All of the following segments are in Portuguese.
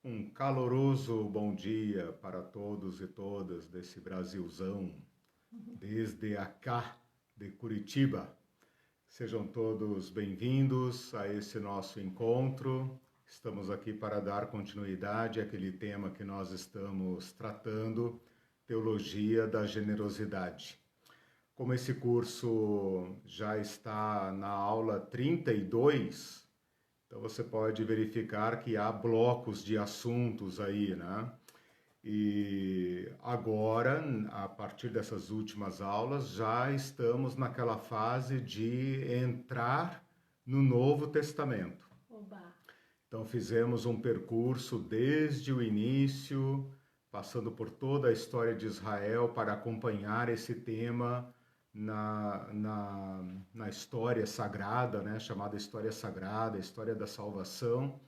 Um caloroso bom dia para todos e todas desse Brasilzão, desde acá de Curitiba. Sejam todos bem-vindos a esse nosso encontro. Estamos aqui para dar continuidade àquele tema que nós estamos tratando, Teologia da Generosidade. Como esse curso já está na aula 32, então você pode verificar que há blocos de assuntos aí, né? E agora, a partir dessas últimas aulas, já estamos naquela fase de entrar no Novo Testamento. Oba! Então fizemos um percurso desde o início, passando por toda a história de Israel para acompanhar esse tema na história sagrada, né, chamada história sagrada, a história da salvação,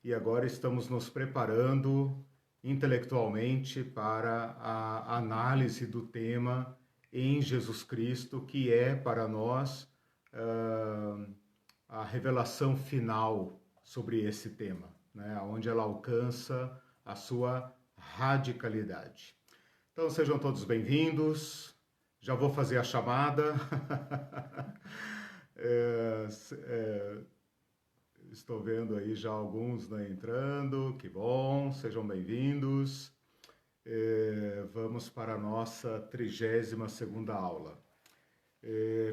e agora estamos nos preparando intelectualmente para a análise do tema em Jesus Cristo, que é para nós a revelação final sobre esse tema, né, onde ela alcança a sua radicalidade. Então sejam todos bem-vindos. Já vou fazer a chamada. Estou vendo aí já alguns, né, entrando. Que bom, sejam bem-vindos. Vamos para a nossa 32ª aula.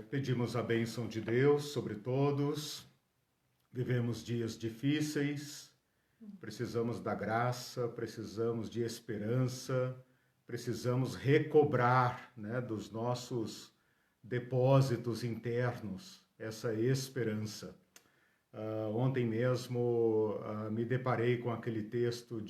Pedimos a bênção de Deus sobre todos. Vivemos dias difíceis, precisamos da graça, precisamos de esperança, precisamos recobrar, né, dos nossos depósitos internos essa esperança. Ontem mesmo me deparei com aquele texto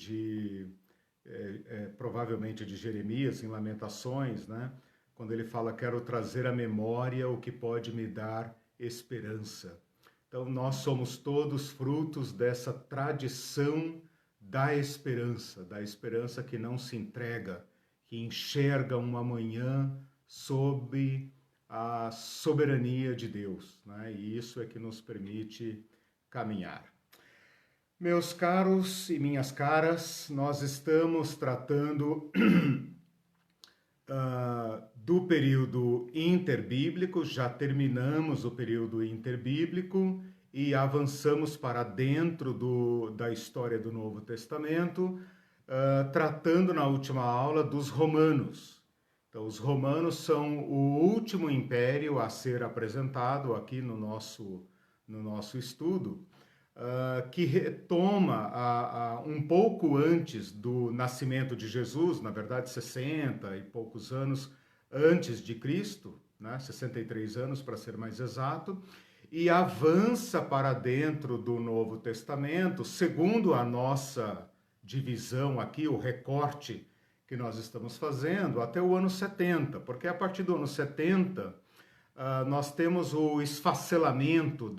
provavelmente de Jeremias, em Lamentações, né, quando ele fala: quero trazer à memória o que pode me dar esperança. Então nós somos todos frutos dessa tradição da esperança que não se entrega, que enxerga um amanhã sob a soberania de Deus, né? E isso é que nos permite caminhar. Meus caros e minhas caras, nós estamos tratando do período interbíblico, já terminamos o período interbíblico e avançamos para dentro da história do Novo Testamento, tratando na última aula dos romanos. Então, os romanos são o último império a ser apresentado aqui no nosso estudo, que retoma um pouco antes do nascimento de Jesus, na verdade 60 e poucos anos antes de Cristo, né? 63 anos para ser mais exato, e avança para dentro do Novo Testamento, segundo a nossa divisão aqui, o recorte que nós estamos fazendo, até o ano 70, porque a partir do ano 70 nós temos o esfacelamento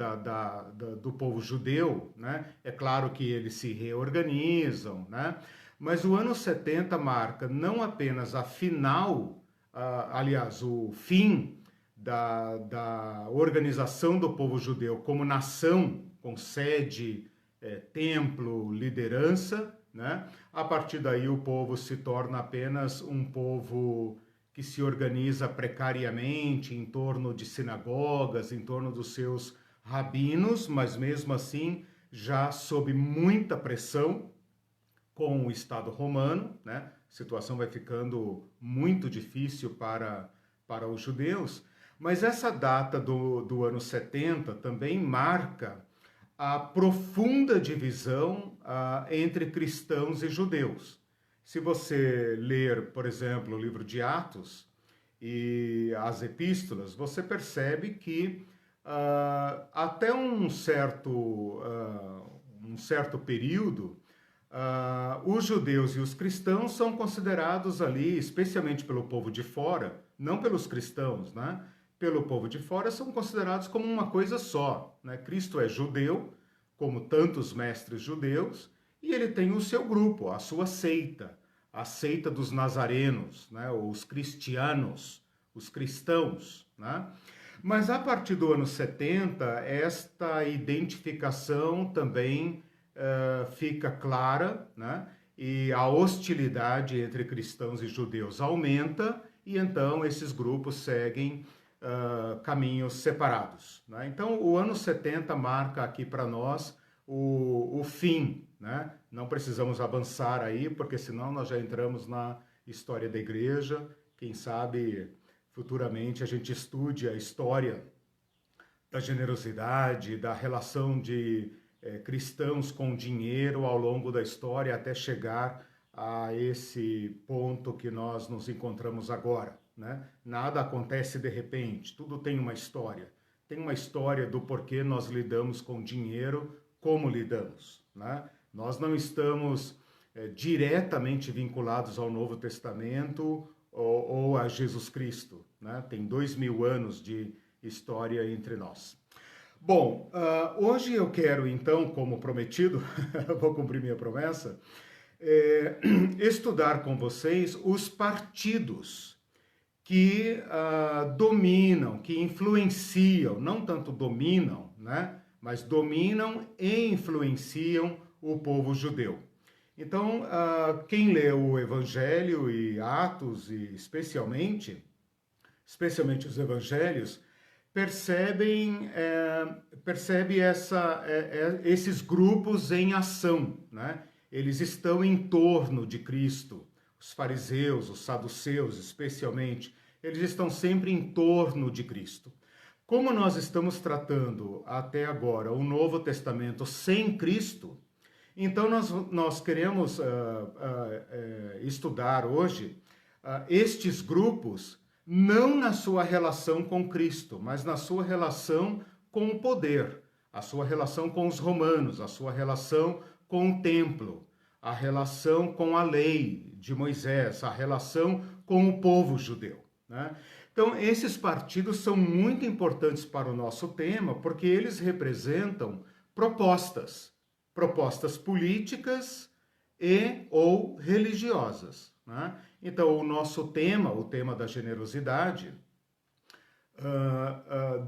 do povo judeu, né? É claro que eles se reorganizam, né? Mas o ano 70 marca não apenas a final, aliás, o fim da organização do povo judeu como nação, com sede, templo, liderança, né? A partir daí o povo se torna apenas um povo que se organiza precariamente em torno de sinagogas, em torno dos seus rabinos, mas mesmo assim já sob muita pressão com o Estado romano, né? A situação vai ficando muito difícil para os judeus, mas essa data do ano 70 também marca a profunda divisão entre cristãos e judeus. Se você ler, por exemplo, o livro de Atos e as epístolas, você percebe que até um certo período, os judeus e os cristãos são considerados ali, especialmente pelo povo de fora, não pelos cristãos, né? Pelo povo de fora, são considerados como uma coisa só, né? Cristo é judeu, como tantos mestres judeus, e ele tem o seu grupo, a sua seita, a seita dos nazarenos, né? Os cristianos, os cristãos, né? Mas a partir do ano 70, esta identificação também fica clara, né? E a hostilidade entre cristãos e judeus aumenta, e então esses grupos seguem caminhos separados, né? Então, o ano 70 marca aqui para nós o fim, né? Não precisamos avançar aí, porque senão nós já entramos na história da igreja. Quem sabe futuramente a gente estude a história da generosidade, da relação de cristãos com dinheiro ao longo da história até chegar a esse ponto que nós nos encontramos agora, né? Nada acontece de repente, tudo tem uma história. Tem uma história do porquê nós lidamos com dinheiro, como lidamos, né? Nós não estamos diretamente vinculados ao Novo Testamento ou a Jesus Cristo, né? Tem 2000 anos de história entre nós. Bom, hoje eu quero então, como prometido, vou cumprir minha promessa, estudar com vocês os partidos que dominam, que influenciam, não tanto dominam, né? Mas dominam e influenciam o povo judeu. Então, quem lê o Evangelho e Atos, e especialmente os Evangelhos, percebe esses grupos em ação, né? Eles estão em torno de Cristo. Os fariseus, os saduceus, especialmente, eles estão sempre em torno de Cristo. Como nós estamos tratando até agora o Novo Testamento sem Cristo, então nós queremos estudar hoje estes grupos não na sua relação com Cristo, mas na sua relação com o poder, a sua relação com os romanos, a sua relação com o templo, a relação com a lei de Moisés, a relação com o povo judeu, né? Então, esses partidos são muito importantes para o nosso tema, porque eles representam propostas políticas e ou religiosas, né? Então, o nosso tema, o tema da generosidade,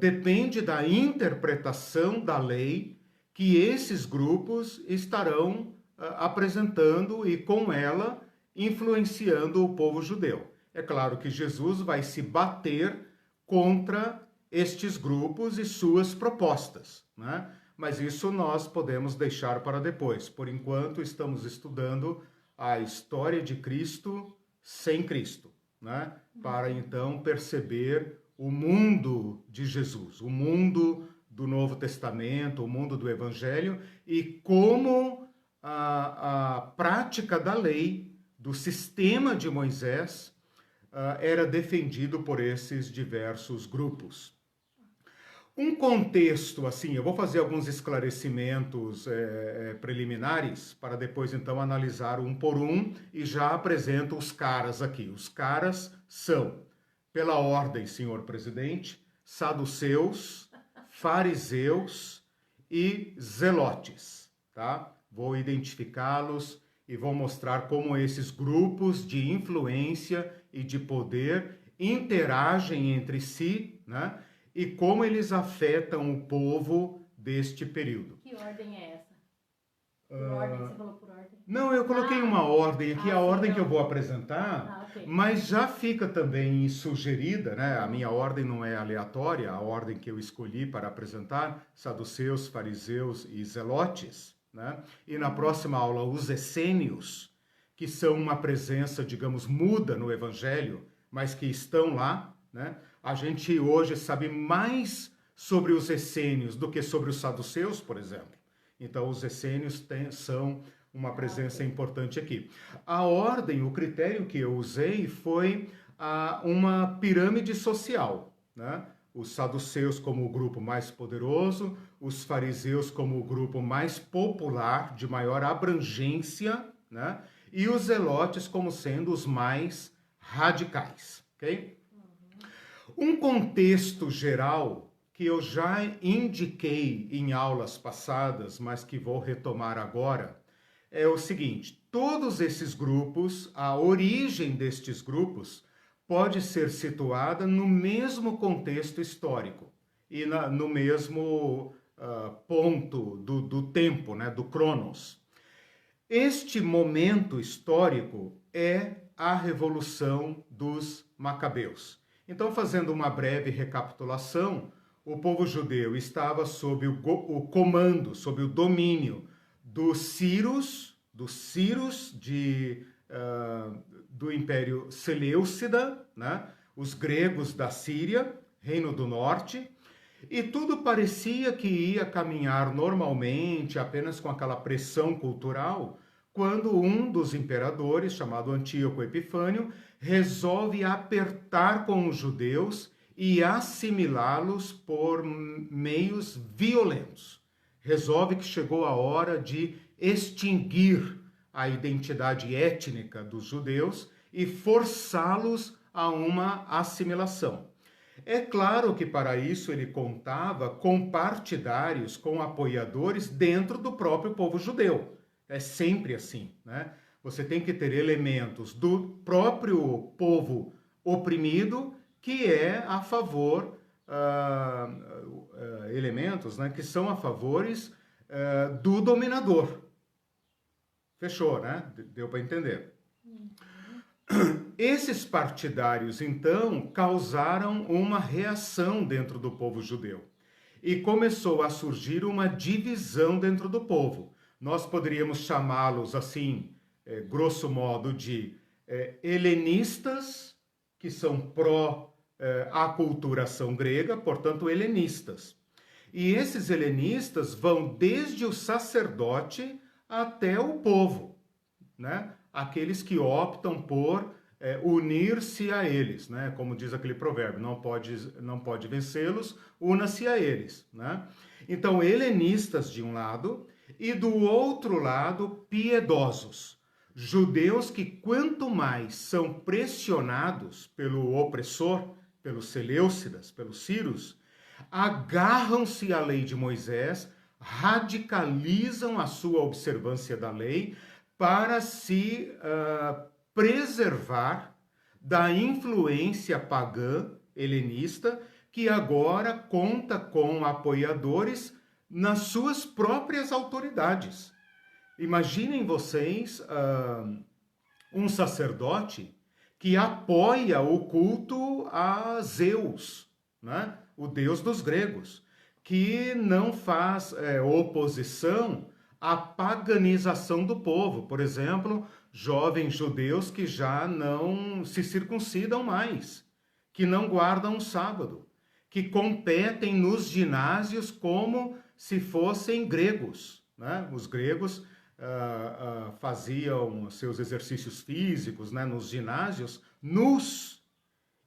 depende da interpretação da lei que esses grupos estarão apresentando e, com ela, influenciando o povo judeu. É claro que Jesus vai se bater contra estes grupos e suas propostas, né? Mas isso nós podemos deixar para depois. Por enquanto, estamos estudando a história de Cristo sem Cristo, né? Para então perceber o mundo de Jesus, o mundo do Novo Testamento, o mundo do Evangelho, e como a prática da lei, do sistema de Moisés, era defendido por esses diversos grupos. Um contexto, assim, eu vou fazer alguns esclarecimentos preliminares para depois, então, analisar um por um e já apresento os caras aqui. Os caras são, pela ordem, senhor presidente, saduceus, fariseus e zelotes, tá? Vou identificá-los e vou mostrar como esses grupos de influência e de poder interagem entre si, né? E como eles afetam o povo deste período. Que ordem é essa? Por ordem? Você falou por ordem? Não, eu coloquei uma ordem aqui, a ordem não. que eu vou apresentar, okay. Mas já fica também sugerida, né? A minha ordem não é aleatória, a ordem que eu escolhi para apresentar, saduceus, fariseus e zelotes, né? E na próxima aula, os essênios, que são uma presença, digamos, muda no Evangelho, mas que estão lá, né? A gente hoje sabe mais sobre os essênios do que sobre os saduceus, por exemplo. Então, os essênios são uma presença importante aqui. A ordem, o critério que eu usei foi uma pirâmide social, né? Os saduceus como o grupo mais poderoso, os fariseus como o grupo mais popular, de maior abrangência, né? E os zelotes como sendo os mais radicais, ok? Um contexto geral que eu já indiquei em aulas passadas, mas que vou retomar agora, é o seguinte: todos esses grupos, a origem destes grupos pode ser situada no mesmo contexto histórico e no mesmo ponto do tempo, né, do Cronos. Este momento histórico é a Revolução dos Macabeus. Então, fazendo uma breve recapitulação, o povo judeu estava sob o comando, sob o domínio dos Círios do Império Seleucida, né? Os gregos da Síria, Reino do Norte, e tudo parecia que ia caminhar normalmente, apenas com aquela pressão cultural, quando um dos imperadores, chamado Antíoco Epifânio, resolve apertar com os judeus e assimilá-los por meios violentos. Resolve que chegou a hora de extinguir a identidade étnica dos judeus e forçá-los a uma assimilação. É claro que para isso ele contava com partidários, com apoiadores dentro do próprio povo judeu. É sempre assim, né? Você tem que ter elementos do próprio povo oprimido que é a favor, elementos, né, que são a favores do dominador. Fechou, né? Deu para entender. Esses partidários, então, causaram uma reação dentro do povo judeu. E começou a surgir uma divisão dentro do povo. Nós poderíamos chamá-los, assim, grosso modo, de helenistas, que são pró-aculturação grega, portanto, helenistas. E esses helenistas vão desde o sacerdote até o povo, né? Aqueles que optam por unir-se a eles, né? Como diz aquele provérbio, não pode vencê-los, una-se a eles, né? Então, helenistas de um lado e do outro lado, piedosos. Judeus que quanto mais são pressionados pelo opressor, pelos Seleucidas, pelos Círios, agarram-se à lei de Moisés, radicalizam a sua observância da lei para se preservar da influência pagã helenista, que agora conta com apoiadores nas suas próprias autoridades. Imaginem vocês um sacerdote que apoia o culto a Zeus, né? O deus dos gregos, que não faz oposição à paganização do povo. Por exemplo, jovens judeus que já não se circuncidam mais, que não guardam o sábado, que competem nos ginásios como se fossem gregos, né? Os gregos faziam seus exercícios físicos, né, nos ginásios nus,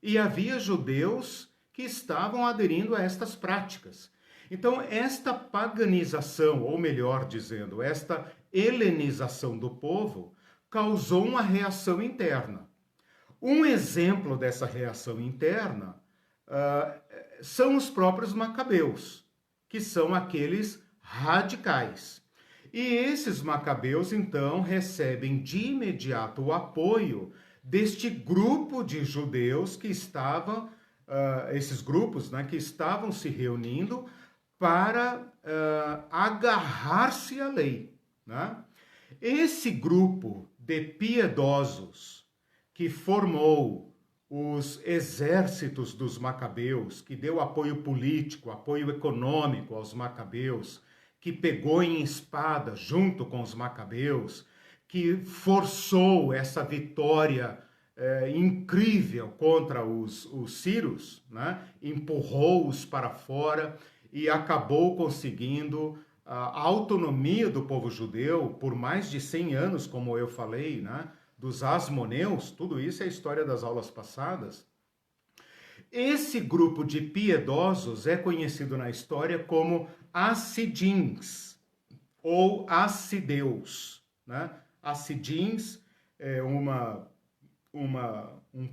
e havia judeus que estavam aderindo a estas práticas. Então, esta paganização, ou melhor dizendo, esta helenização do povo, causou uma reação interna. Um exemplo dessa reação interna são os próprios macabeus, que são aqueles radicais. E esses macabeus, então, recebem de imediato o apoio deste grupo de judeus que estavam, esses grupos, né, que estavam se reunindo para agarrar-se à lei, né? Esse grupo de piedosos que formou os exércitos dos macabeus, que deu apoio político, apoio econômico aos macabeus, que pegou em espada junto com os macabeus, que forçou essa vitória incrível contra os sírios, né? Empurrou-os para fora e acabou conseguindo a autonomia do povo judeu por mais de 100 anos, como eu falei, né? Dos asmoneus, tudo isso é a história das aulas passadas. Esse grupo de piedosos é conhecido na história como Hassidins, ou Hassideus, né? Hassidins é um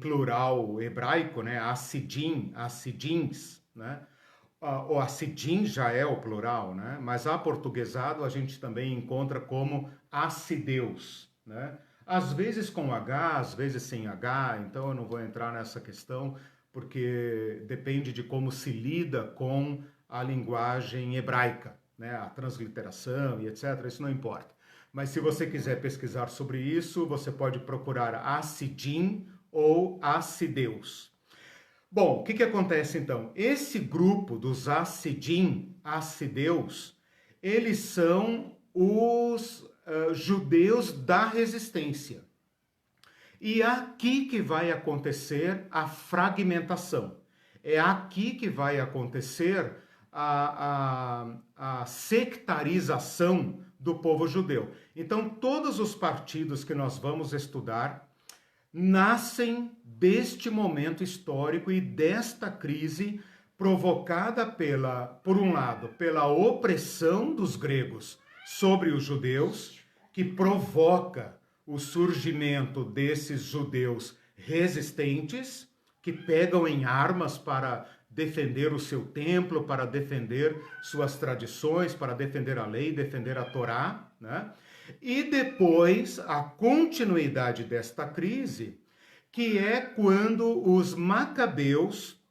plural hebraico, né? Hassidim, Hassidins, né? O Hassidim já é o plural, né? Mas aportuguesado a gente também encontra como Hassideus, né? Às vezes com H, às vezes sem H, então eu não vou entrar nessa questão, porque depende de como se lida com a linguagem hebraica, né? A transliteração e etc. Isso não importa. Mas se você quiser pesquisar sobre isso, você pode procurar Hassidim ou Hassideus. Bom, o que acontece então? Esse grupo dos Hassidim, Hassideus, eles são os judeus da resistência. E é aqui que vai acontecer a fragmentação. É aqui que vai acontecer a sectarização do povo judeu. Então, todos os partidos que nós vamos estudar nascem deste momento histórico e desta crise provocada por um lado, pela opressão dos gregos sobre os judeus, que provoca o surgimento desses judeus resistentes, que pegam em armas para defender o seu templo, para defender suas tradições, para defender a lei, defender a Torá, né? E depois a continuidade desta crise, que é quando os macabeus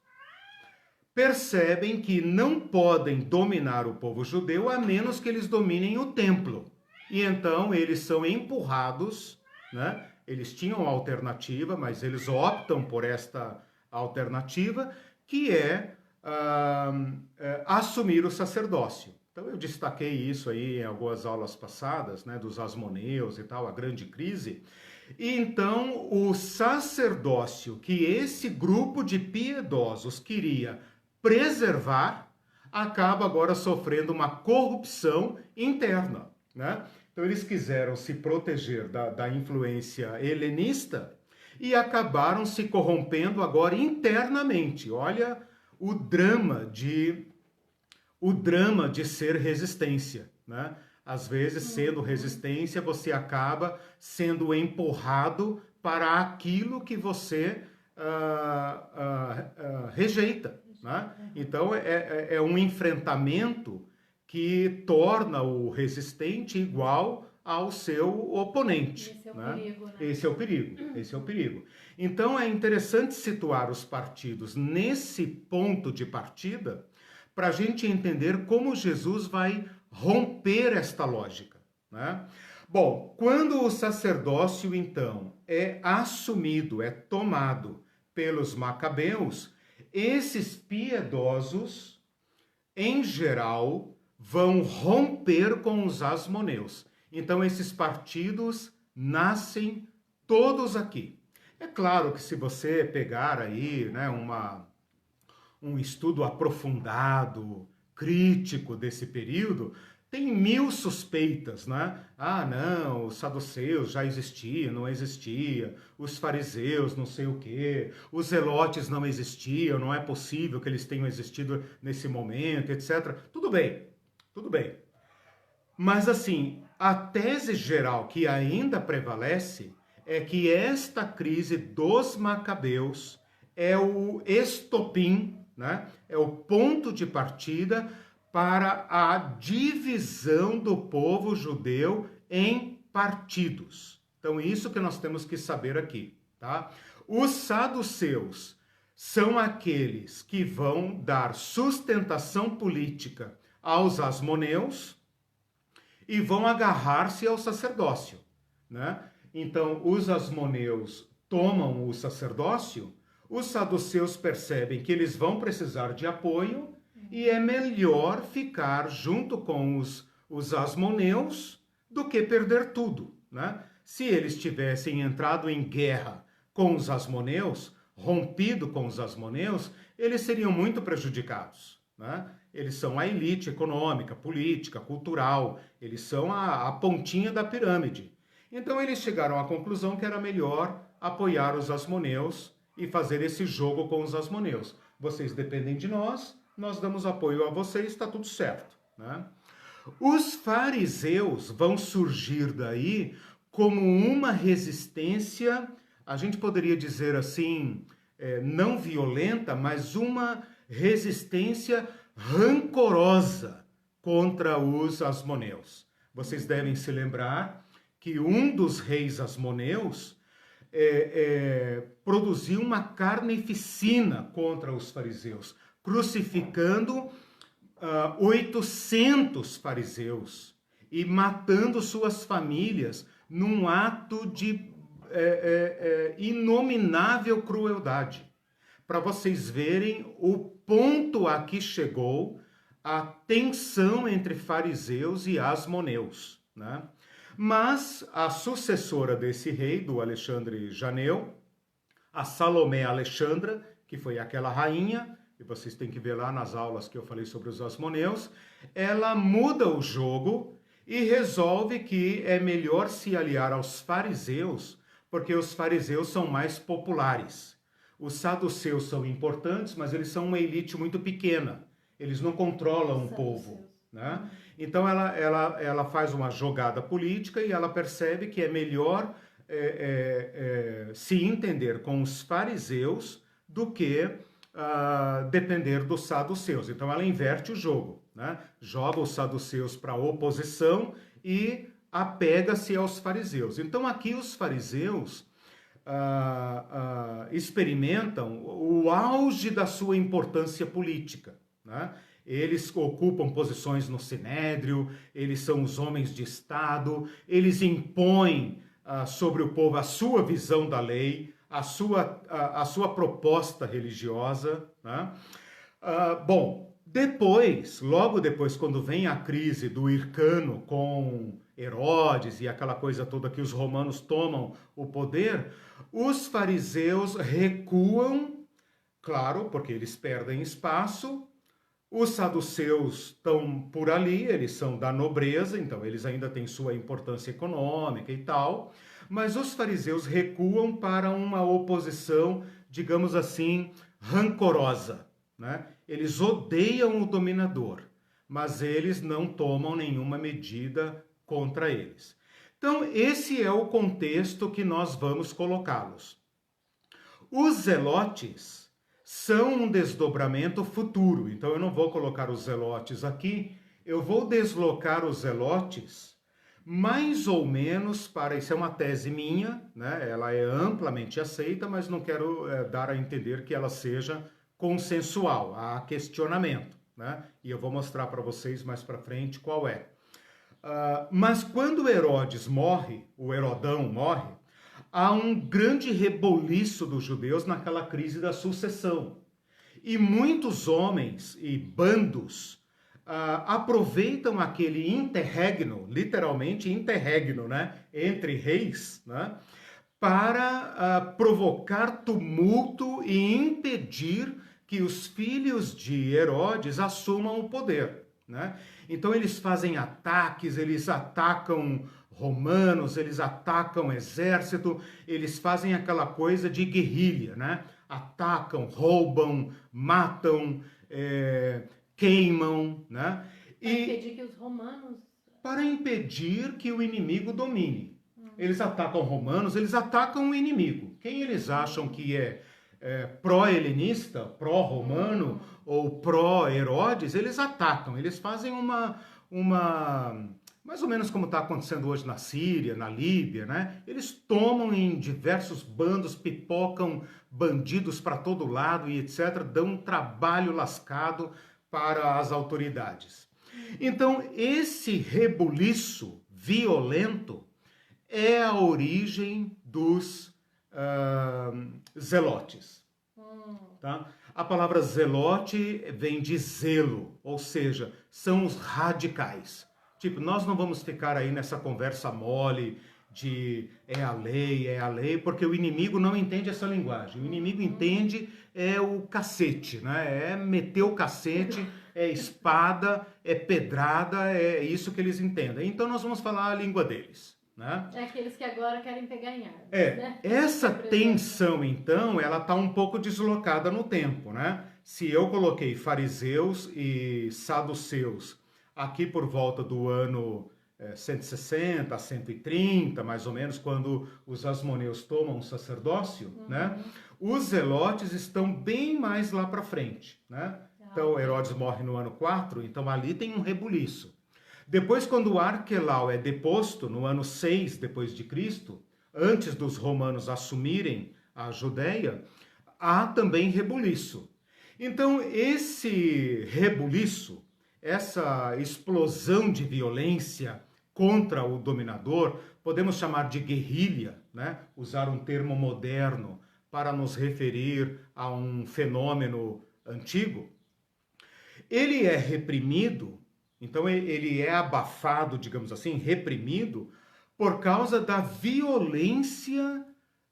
percebem que não podem dominar o povo judeu a menos que eles dominem o templo. E então eles são empurrados, né? Eles tinham alternativa, mas eles optam por esta alternativa, que é assumir o sacerdócio. Então eu destaquei isso aí em algumas aulas passadas, né, dos asmoneus e tal, a grande crise. E então o sacerdócio que esse grupo de piedosos queria preservar acaba agora sofrendo uma corrupção interna, né? Então eles quiseram se proteger da influência helenista e acabaram se corrompendo agora internamente. Olha o drama de ser resistência, né? Às vezes, sendo resistência, você acaba sendo empurrado para aquilo que você rejeita, né? Então, é um enfrentamento que torna o resistente igual ao seu oponente. Esse é o né? perigo, né? Esse é o perigo, esse é o perigo. Então, é interessante situar os partidos nesse ponto de partida para a gente entender como Jesus vai romper esta lógica, né? Bom, quando o sacerdócio, então, é assumido, é tomado pelos macabeus, esses piedosos, em geral, vão romper com os asmoneus. Então, esses partidos nascem todos aqui. É claro que se você pegar aí, né, um estudo aprofundado, crítico desse período, tem 1000 suspeitas, né? Ah, não, os saduceus já existiam, não existia, os fariseus não sei o quê, os zelotes não existiam, não é possível que eles tenham existido nesse momento, etc. Tudo bem, tudo bem. Mas assim, a tese geral que ainda prevalece é que esta crise dos macabeus é o estopim, né? É o ponto de partida para a divisão do povo judeu em partidos. Então, isso que nós temos que saber aqui, tá? Os saduceus são aqueles que vão dar sustentação política aos asmoneus e vão agarrar-se ao sacerdócio, né? Então, os asmoneus tomam o sacerdócio, os saduceus percebem que eles vão precisar de apoio e é melhor ficar junto com os asmoneus do que perder tudo, né? Se eles tivessem entrado em guerra com os asmoneus, rompido com os asmoneus, eles seriam muito prejudicados, né? Eles são a elite econômica, política, cultural, eles são a pontinha da pirâmide. Então eles chegaram à conclusão que era melhor apoiar os asmoneus e fazer esse jogo com os asmoneus. Vocês dependem de nós, nós damos apoio a vocês, está tudo certo, né? Os fariseus vão surgir daí como uma resistência, a gente poderia dizer assim, não violenta, mas uma resistência rancorosa contra os asmoneus. Vocês devem se lembrar que um dos reis asmoneus produziu uma carnificina contra os fariseus, crucificando 800 fariseus e matando suas famílias num ato de inominável crueldade. Para vocês verem o ponto a que chegou a tensão entre fariseus e asmoneus, né? Mas a sucessora desse rei, do Alexandre Janeu, a Salomé Alexandra, que foi aquela rainha, e vocês têm que ver lá nas aulas que eu falei sobre os asmoneus, ela muda o jogo e resolve que é melhor se aliar aos fariseus, porque os fariseus são mais populares. Os saduceus são importantes, mas eles são uma elite muito pequena. Eles não controlam o povo, né? Então ela faz uma jogada política e ela percebe que é melhor se entender com os fariseus do que depender dos saduceus. Então ela inverte o jogo, né? Joga os saduceus para a oposição e apega-se aos fariseus. Então aqui os fariseus experimentam o auge da sua importância política, né? Eles ocupam posições no Sinédrio, eles são os homens de Estado, eles impõem sobre o povo a sua visão da lei, a sua proposta religiosa, né? Bom, logo depois, quando vem a crise do Hircano com Herodes e aquela coisa toda que os romanos tomam o poder, os fariseus recuam, claro, porque eles perdem espaço. Os saduceus estão por ali, eles são da nobreza, então eles ainda têm sua importância econômica e tal, mas os fariseus recuam para uma oposição, digamos assim, rancorosa, né? Eles odeiam o dominador, mas eles não tomam nenhuma medida contra eles. Então, esse é o contexto que nós vamos colocá-los. Os zelotes são um desdobramento futuro. Então eu não vou colocar os zelotes aqui, eu vou deslocar os zelotes mais ou menos para... Isso é uma tese minha, né? Ela é amplamente aceita, mas não quero dar a entender que ela seja consensual. Há questionamento, né? E eu vou mostrar para vocês mais para frente qual é. Mas quando Herodes morre, o Herodão morre, há um grande reboliço dos judeus naquela crise da sucessão. E muitos homens e bandos aproveitam aquele interregno, literalmente interregno, né, entre reis, né, para provocar tumulto e impedir que os filhos de Herodes assumam o poder, né? Então eles fazem ataques, eles atacam romanos, eles atacam exército, eles fazem aquela coisa de guerrilha, né? Atacam, roubam, matam, queimam, né? Para impedir que o inimigo domine. Eles atacam romanos, eles atacam o inimigo. Quem eles acham que é pró-helenista, pró-romano ou pró-Herodes, eles atacam, eles fazem uma mais ou menos como está acontecendo hoje na Síria, na Líbia, né? Eles tomam em diversos bandos, pipocam bandidos para todo lado e etc., dão um trabalho lascado para as autoridades. Então, esse rebuliço violento é a origem dos zelotes. Tá? A palavra zelote vem de zelo, ou seja, são os radicais. Tipo, nós não vamos ficar aí nessa conversa mole de é a lei, porque o inimigo não entende essa linguagem. O inimigo entende o cacete, né? É meter o cacete, é espada, é pedrada, é isso que eles entendem. Então nós vamos falar a língua deles, né? É aqueles que agora querem pegar em armas, né? Essa tensão, então, ela está um pouco deslocada no tempo, né? Se eu coloquei fariseus e saduceus aqui por volta do ano 160, 130, mais ou menos, quando os asmoneus tomam o sacerdócio, né? Os zelotes estão bem mais lá para frente, né? Então, Herodes morre no ano 4, então ali tem um rebuliço. Depois, quando Arquelau é deposto, no ano 6 depois de Cristo, antes dos romanos assumirem a Judéia, há também rebuliço. Então, esse rebuliço, essa explosão de violência contra o dominador, podemos chamar de guerrilha, né? Usar um termo moderno para nos referir a um fenômeno antigo, ele é reprimido, então ele é abafado, digamos assim, reprimido, por causa da violência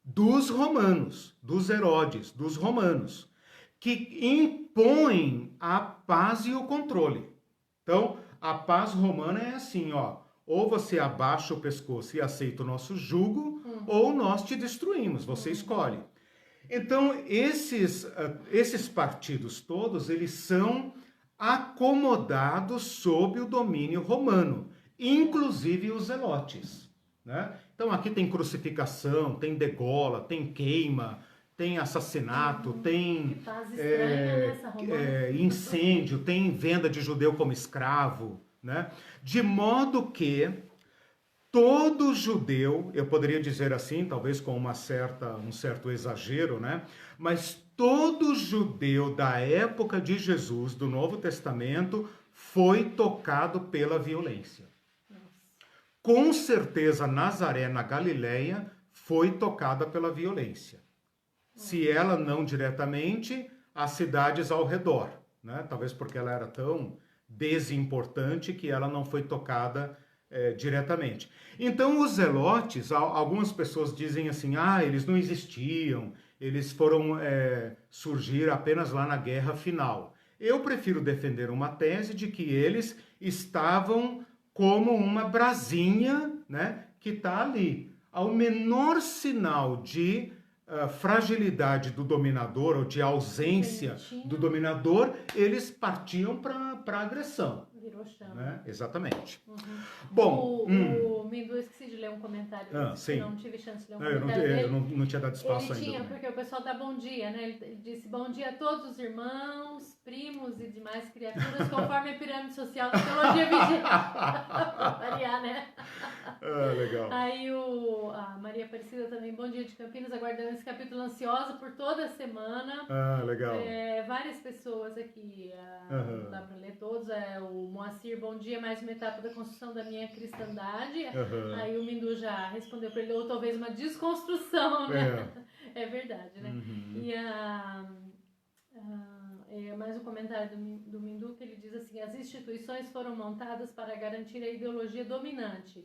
dos romanos, dos Herodes, dos romanos, que impõem a paz e o controle. Então, a paz romana é assim, ó, ou você abaixa o pescoço e aceita o nosso jugo, ou nós te destruímos, você escolhe. Então, esses partidos todos, eles são acomodados sob o domínio romano, inclusive os zelotes, né? Então, aqui tem crucificação, tem degola, tem queima, tem assassinato, tem incêndio, tem venda de judeu como escravo, né? De modo que todo judeu, eu poderia dizer assim, talvez com um certo exagero, né? Mas todo judeu da época de Jesus, do Novo Testamento, foi tocado pela violência. Com certeza, Nazaré, na Galileia, foi tocada pela violência. Se ela não diretamente, as cidades ao redor, né? Talvez porque ela era tão desimportante que ela não foi tocada diretamente. Então, os zelotes, algumas pessoas dizem assim, eles não existiam, eles foram surgir apenas lá na guerra final. Eu prefiro defender uma tese de que eles estavam como uma brasinha, né, que está ali. Ao menor sinal de fragilidade do dominador ou de ausência do dominador, eles partiam para agressão. Virou chama. Né? Exatamente. Bom, o Mindu, eu esqueci de ler um comentário. Sim. Eu não tive chance de ler um comentário dele. Eu não tinha dado espaço ele ainda. Porque o pessoal dá bom dia, né? Ele disse bom dia a todos os irmãos, primos e demais criaturas, conforme a pirâmide social da teologia vigente. Variar, né? Legal. Aí a Maria Aparecida também, bom dia de Campinas, aguardando esse capítulo ansiosa por toda a semana. Legal. Várias pessoas aqui, não dá para ler todos, o Moacir, bom dia, mais uma etapa da construção da minha cristandade. Aí o Mindu já respondeu para ele, ou talvez uma desconstrução, né? É verdade, né? E mais um comentário do Mindu, que ele diz assim, as instituições foram montadas para garantir a ideologia dominante.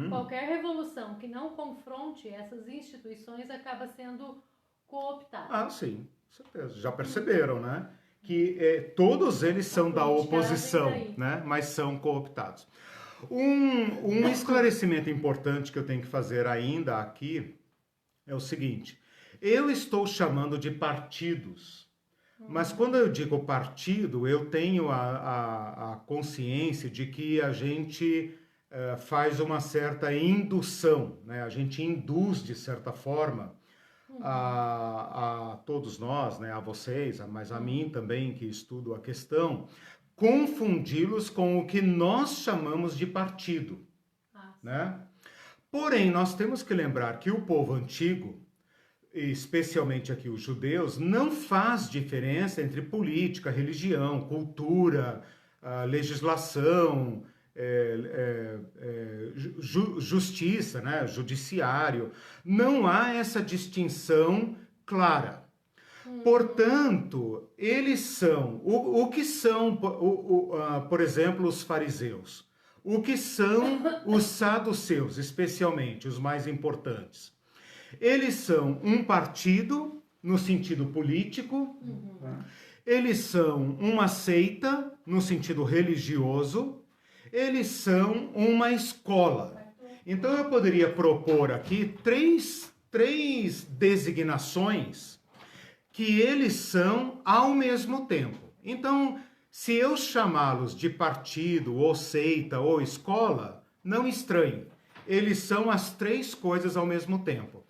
Qualquer revolução que não confronte essas instituições acaba sendo cooptada. Sim, certeza. Já perceberam, né? Que todos eles são da oposição, né? Mas são cooptados. Um esclarecimento importante que eu tenho que fazer ainda aqui é o seguinte, eu estou chamando de partidos, mas quando eu digo partido, eu tenho a consciência de que a gente faz uma certa indução, né? A gente induz, de certa forma, a todos nós, né? A vocês, mas a mim também, que estudo a questão, confundi-los com o que nós chamamos de partido, né? Porém, nós temos que lembrar que o povo antigo, especialmente aqui os judeus, não faz diferença entre política, religião, cultura, legislação, justiça, né? Judiciário. Não há essa distinção clara. Portanto, eles são, o que são, por exemplo, os fariseus? O que são os saduceus, especialmente, os mais importantes? Eles são um partido, no sentido político, eles são uma seita, no sentido religioso, eles são uma escola. Então, eu poderia propor aqui três designações que eles são ao mesmo tempo. Então, se eu chamá-los de partido, ou seita, ou escola, não estranhe. Eles são as três coisas ao mesmo tempo.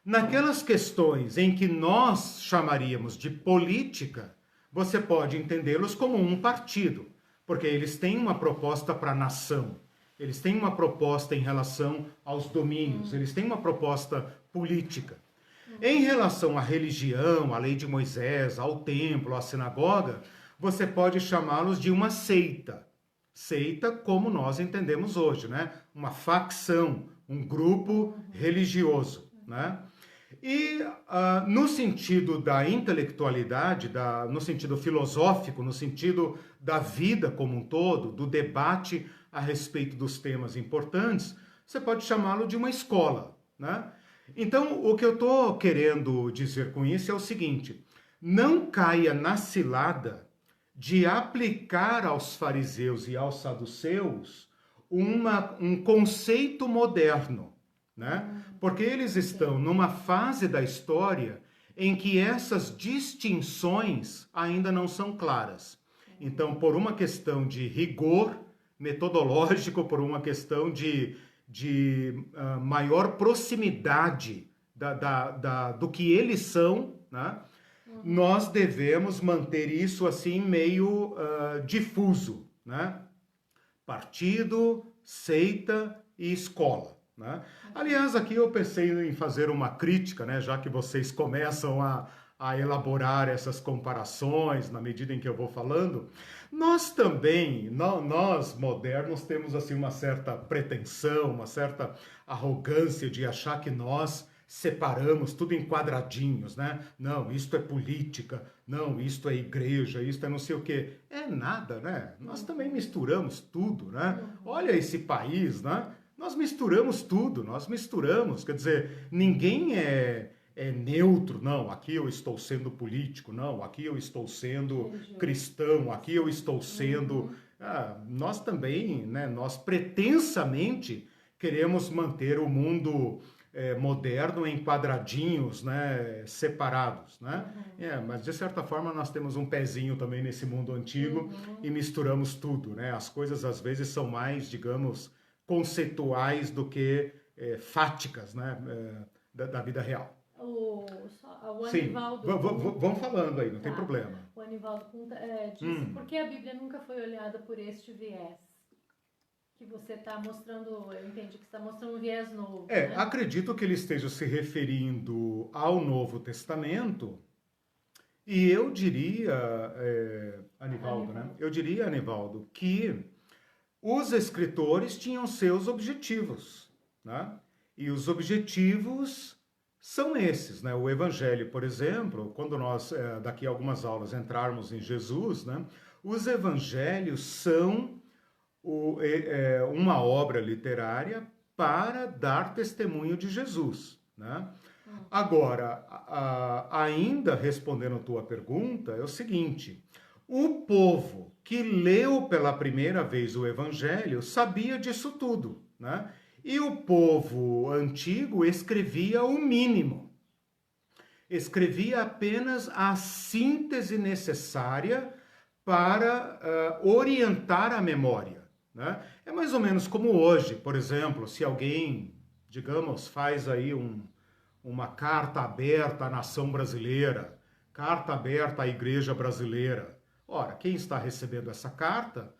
Naquelas questões em que nós chamaríamos de política, você pode entendê-los como um partido, porque eles têm uma proposta para a nação, eles têm uma proposta em relação aos domínios, eles têm uma proposta política. Em relação à religião, à lei de Moisés, ao templo, à sinagoga, você pode chamá-los de uma seita. Seita como nós entendemos hoje, né? Uma facção, um grupo religioso, né? E no sentido da intelectualidade, no sentido filosófico, no sentido da vida como um todo, do debate a respeito dos temas importantes, você pode chamá-lo de uma escola, né? Então, o que eu estou querendo dizer com isso é o seguinte: não caia na cilada de aplicar aos fariseus e aos saduceus um conceito moderno, né? Porque eles estão numa fase da história em que essas distinções ainda não são claras. Então, por uma questão de rigor metodológico, por uma questão de maior proximidade do que eles são, né? Nós devemos manter isso assim meio difuso, né? Partido, seita e escola, né? Aliás, aqui eu pensei em fazer uma crítica, né? Já que vocês começam a elaborar essas comparações na medida em que eu vou falando, nós também, nós modernos, temos assim uma certa pretensão, uma certa arrogância de achar que nós separamos tudo em quadradinhos, né? Não, isto é política, não, isto é igreja, isto é não sei o quê. É nada, né? Nós também misturamos tudo, né? Olha esse país, né? Nós misturamos tudo, nós misturamos, quer dizer, ninguém é neutro, não, aqui eu estou sendo político, não, aqui eu estou sendo cristão, aqui eu estou sendo... nós também, né, nós pretensamente queremos manter o mundo moderno em quadradinhos, né, separados, né? Mas de certa forma nós temos um pezinho também nesse mundo antigo e misturamos tudo, né? As coisas às vezes são mais, digamos, conceituais do que fáticas, né, da vida real. O Anivaldo... Sim, vamos falando aí, não tem problema. O Anivaldo disse, por que a Bíblia nunca foi olhada por este viés? Que você está mostrando, eu entendi que você está mostrando um viés novo. Né? Acredito que ele esteja se referindo ao Novo Testamento, e eu diria, Anivaldo, né? Eu diria, Anivaldo, que os escritores tinham seus objetivos, né? E os objetivos são esses, né? O Evangelho, por exemplo, quando nós, daqui a algumas aulas, entrarmos em Jesus, né? Os Evangelhos são uma obra literária para dar testemunho de Jesus, né? Agora, ainda respondendo a tua pergunta, é o seguinte: o povo que leu pela primeira vez o Evangelho sabia disso tudo, né? E o povo antigo escrevia o mínimo. Escrevia apenas a síntese necessária para orientar a memória, né? É mais ou menos como hoje, por exemplo, se alguém, digamos, faz aí uma carta aberta à nação brasileira, carta aberta à igreja brasileira. Ora, quem está recebendo essa carta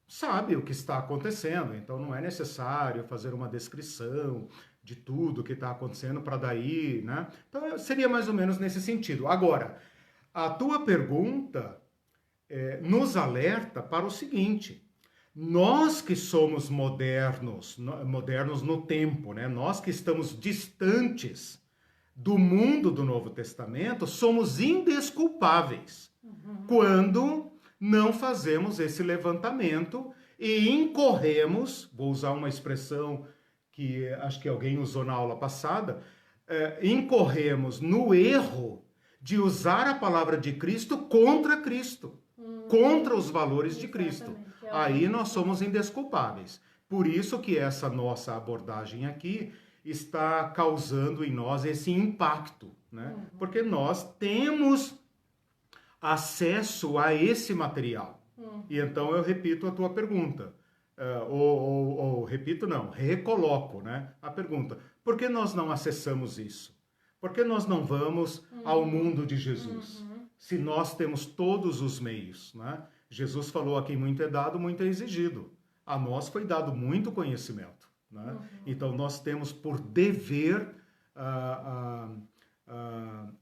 sabe o que está acontecendo, então não é necessário fazer uma descrição de tudo que está acontecendo para daí, né? Então seria mais ou menos nesse sentido. Agora, a tua pergunta nos alerta para o seguinte: nós que somos modernos no tempo, né? Nós que estamos distantes do mundo do Novo Testamento, somos indesculpáveis quando não fazemos esse levantamento e incorremos, vou usar uma expressão que acho que alguém usou na aula passada, incorremos no erro de usar a palavra de Cristo, contra os valores de Cristo. Aí nós somos indesculpáveis. Por isso que essa nossa abordagem aqui está causando em nós esse impacto, né? Porque nós temos acesso a esse material. E então eu repito a tua pergunta. Repito não, recoloco, né, a pergunta. Por que nós não acessamos isso? Por que nós não vamos ao mundo de Jesus? Se nós temos todos os meios, né? Jesus falou: a quem muito é dado, muito é exigido. A nós foi dado muito conhecimento, né? Então nós temos por dever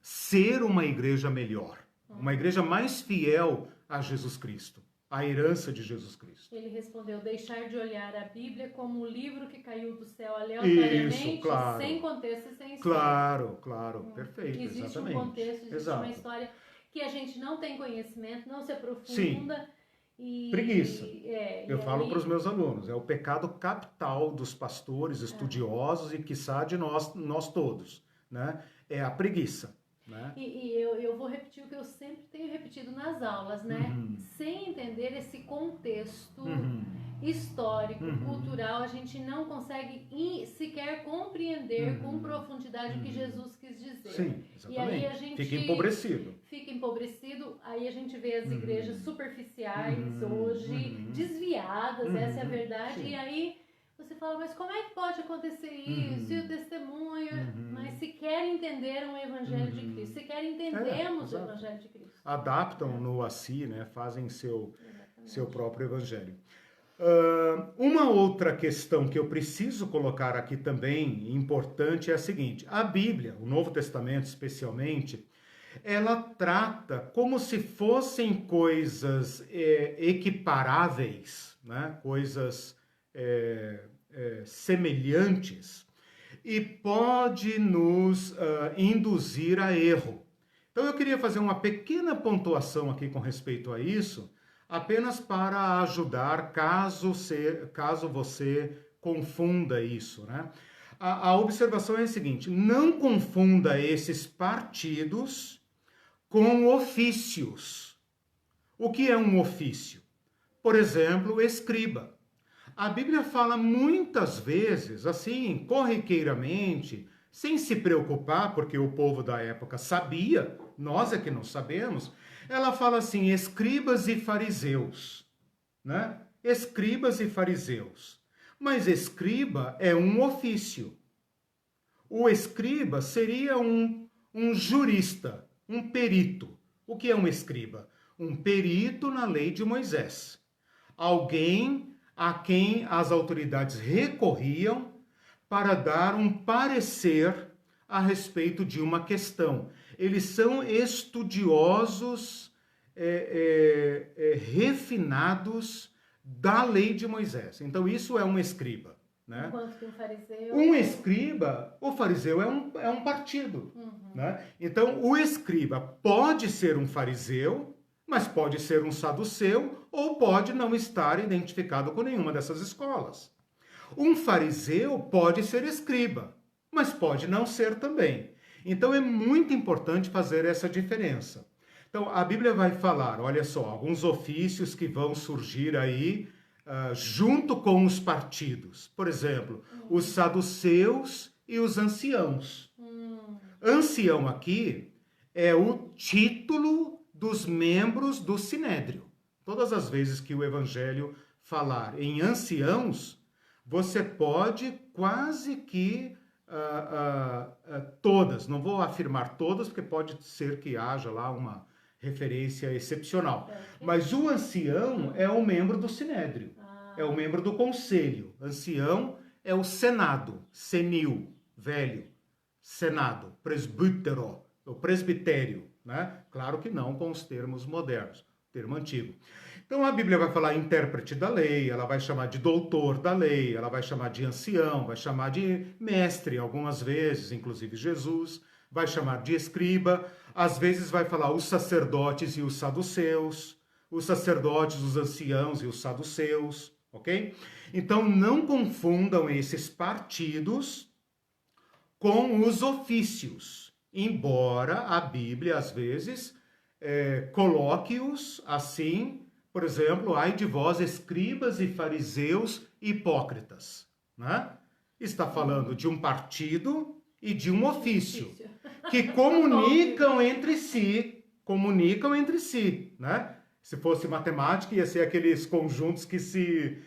ser uma igreja melhor, uma igreja mais fiel a Jesus Cristo, a herança de Jesus Cristo. Ele respondeu, deixar de olhar a Bíblia como um livro que caiu do céu aleatoriamente, isso, claro. sem contexto e sem história. Claro, perfeito, existe exatamente. Um contexto, existe uma história que a gente não tem conhecimento, não se aprofunda. Sim. Preguiça. Eu falo para os meus alunos, é o pecado capital dos pastores, estudiosos e quiçá de nós todos, né? É a preguiça. Né? E eu vou repetir o que eu sempre tenho repetido nas aulas, né? Sem entender esse contexto histórico, cultural, a gente não consegue sequer compreender com profundidade o que Jesus quis dizer. Sim, exatamente. E aí a gente fica empobrecido. Aí a gente vê as igrejas superficiais hoje, desviadas, essa é a verdade. Sim. E aí você fala, mas como é que pode acontecer isso? E o testemunho? Mas sequer entenderam o Evangelho de Cristo, sequer entendemos o Evangelho de Cristo. Adaptam-no a si, né? Fazem seu próprio Evangelho. Uma outra questão que eu preciso colocar aqui também, importante, é a seguinte. A Bíblia, o Novo Testamento especialmente, ela trata como se fossem coisas equiparáveis, né? Coisas semelhantes, e pode nos induzir a erro. Então eu queria fazer uma pequena pontuação aqui com respeito a isso, apenas para ajudar caso você confunda isso, né? A observação é a seguinte, não confunda esses partidos com ofícios. O que é um ofício? Por exemplo, escriba. A Bíblia fala muitas vezes, assim, corriqueiramente, sem se preocupar, porque o povo da época sabia, nós é que não sabemos, ela fala assim, escribas e fariseus, né? Escribas e fariseus. Mas escriba é um ofício. O escriba seria um jurista, um perito. O que é um escriba? Um perito na lei de Moisés. Alguém a quem as autoridades recorriam para dar um parecer a respeito de uma questão. Eles são estudiosos refinados da lei de Moisés. Então isso é um escriba. Né? Enquanto que um fariseu... Um escriba, o fariseu é um partido. Né? Então o escriba pode ser um fariseu, mas pode ser um saduceu ou pode não estar identificado com nenhuma dessas escolas. Um fariseu pode ser escriba, mas pode não ser também. Então é muito importante fazer essa diferença. Então a Bíblia vai falar, olha só, alguns ofícios que vão surgir aí junto com os partidos. Por exemplo, os saduceus e os anciãos. Ancião aqui é o título dos membros do Sinédrio. Todas as vezes que o Evangelho falar em anciãos, você pode quase que todas, não vou afirmar todas, porque pode ser que haja lá uma referência excepcional. Mas o ancião é um membro do Sinédrio, é um membro do conselho. Ancião é o senado, senil, velho, senado, presbítero, o presbitério. Né? Claro que não com os termos modernos, termo antigo. Então a Bíblia vai falar intérprete da lei, ela vai chamar de doutor da lei, ela vai chamar de ancião, vai chamar de mestre algumas vezes, inclusive Jesus, vai chamar de escriba, às vezes vai falar os sacerdotes e os saduceus, os sacerdotes, os anciãos e os saduceus, ok? Então não confundam esses partidos com os ofícios. Embora a Bíblia, às vezes, coloque-os assim, por exemplo, ai de vós, escribas e fariseus hipócritas. Né? Está falando de um partido e de um ofício, que comunicam entre si, né? Se fosse matemática, ia ser aqueles conjuntos que se...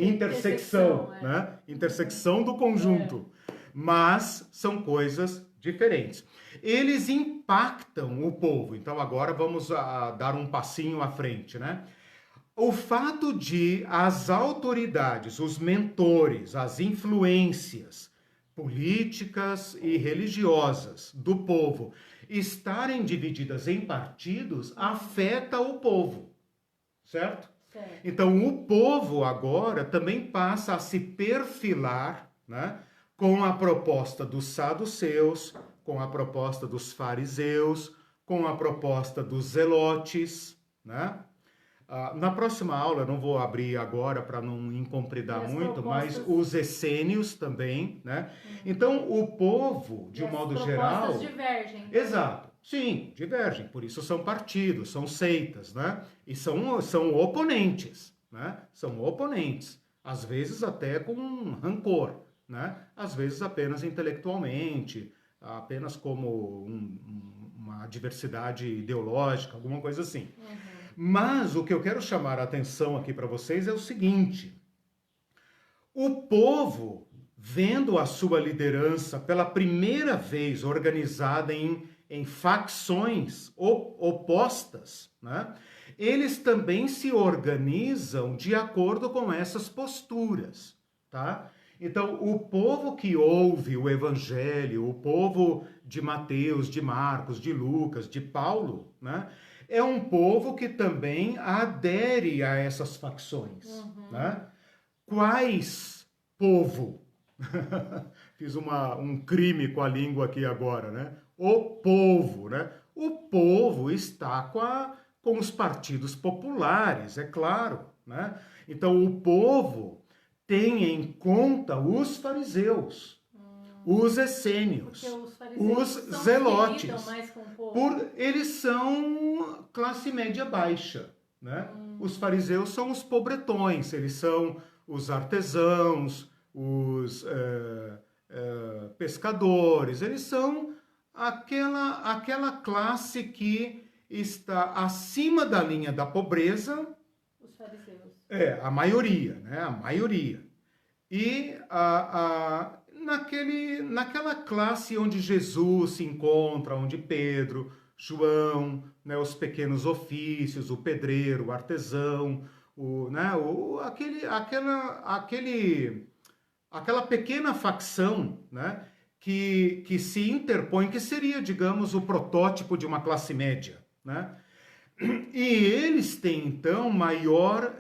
intersecção, né? Intersecção do conjunto. Mas são coisas diferentes. Eles impactam o povo. Então agora vamos dar um passinho à frente, né? O fato de as autoridades, os mentores, as influências políticas e religiosas do povo estarem divididas em partidos afeta o povo, certo? Então, o povo agora também passa a se perfilar, né, com a proposta dos saduceus, com a proposta dos fariseus, com a proposta dos zelotes, né? Na próxima aula, não vou abrir agora para não incompridar muito, mas os essênios também, né? Então, o povo, de um modo geral... As divergem. Exato. Sim, divergem, por isso são partidos, são seitas, né? E são oponentes, né? São oponentes, às vezes até com rancor, né? Às vezes apenas intelectualmente, apenas como uma diversidade ideológica, alguma coisa assim. Mas o que eu quero chamar a atenção aqui para vocês é o seguinte: o povo, vendo a sua liderança pela primeira vez organizada em facções opostas, né? Eles também se organizam de acordo com essas posturas, tá? Então, o povo que ouve o evangelho, o povo de Mateus, de Marcos, de Lucas, de Paulo, né? É um povo que também adere a essas facções, né? Quais povo? Fiz um crime com a língua aqui agora, né? O povo, né? O povo está com os partidos populares, é claro, né? Então, o povo tem em conta os fariseus, os essênios, os zelotes. Eles são classe média baixa, né? Os fariseus são os pobretões, eles são os artesãos, os pescadores, eles são aquela classe que está acima da linha da pobreza. Os fariseus. A maioria, né? A maioria. E naquela classe onde Jesus se encontra, onde Pedro, João, né, os pequenos ofícios, o pedreiro, o artesão, aquela pequena facção, né, que se interpõe, que seria, digamos, o protótipo de uma classe média, né? E eles têm, então, maior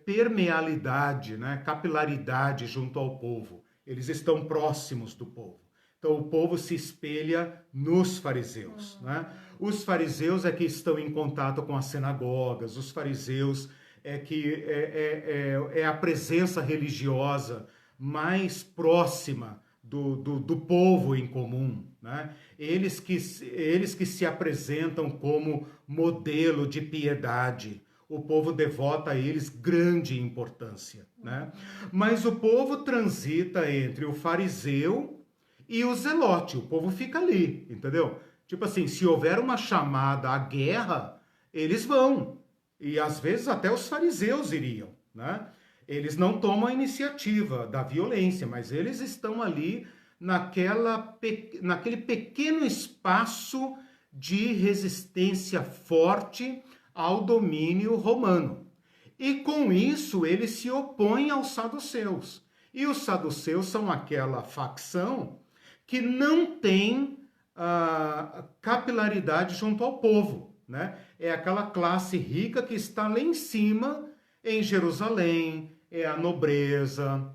permeabilidade, né, capilaridade junto ao povo. Eles estão próximos do povo. Então, o povo se espelha nos fariseus, né? Os fariseus é que estão em contato com as sinagogas, os fariseus é a presença religiosa mais próxima do povo em comum, né? Eles que se apresentam como modelo de piedade. O povo devota a eles grande importância, né? Mas o povo transita entre o fariseu e o zelote. O povo fica ali, entendeu? Tipo assim, se houver uma chamada à guerra, eles vão. E às vezes até os fariseus iriam, né? Eles não tomam a iniciativa da violência, mas eles estão ali naquele pequeno espaço de resistência forte ao domínio romano. E com isso eles se opõem aos saduceus. E os saduceus são aquela facção que não tem capilaridade junto ao povo, né? É aquela classe rica que está lá em cima, em Jerusalém, é a nobreza,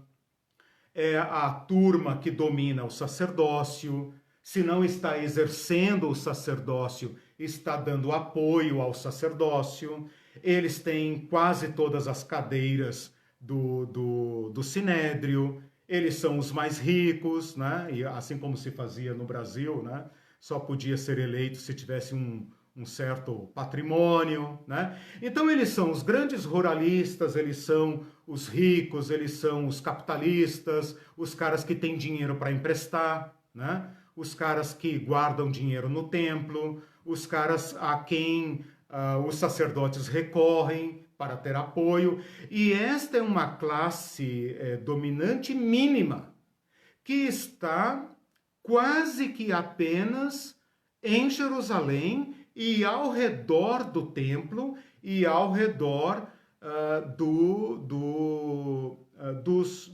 é a turma que domina o sacerdócio. Se não está exercendo o sacerdócio, está dando apoio ao sacerdócio. Eles têm quase todas as cadeiras do sinédrio. Eles são os mais ricos, né? E assim como se fazia no Brasil, né? Só podia ser eleito se tivesse um certo patrimônio, né? Então eles são os grandes ruralistas, eles são os ricos, eles são os capitalistas, os caras que têm dinheiro para emprestar, né? Os caras que guardam dinheiro no templo, os caras a quem os sacerdotes recorrem para ter apoio. E esta é uma classe dominante mínima, que está quase que apenas em Jerusalém e ao redor do templo e ao redor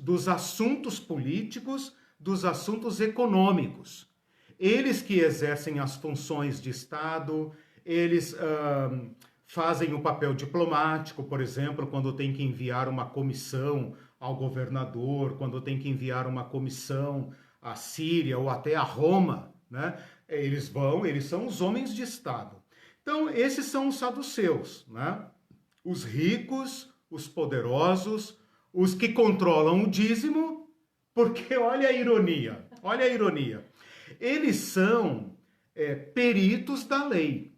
dos assuntos políticos, dos assuntos econômicos. eles que exercem as funções de Estado, eles fazem o papel diplomático, por exemplo, quando tem que enviar uma comissão ao governador, quando tem que enviar uma comissão à Síria ou até a Roma, né? Eles são os homens de Estado. Então, esses são os saduceus, né? Os ricos, os poderosos, os que controlam o dízimo, porque olha a ironia, eles são peritos da lei.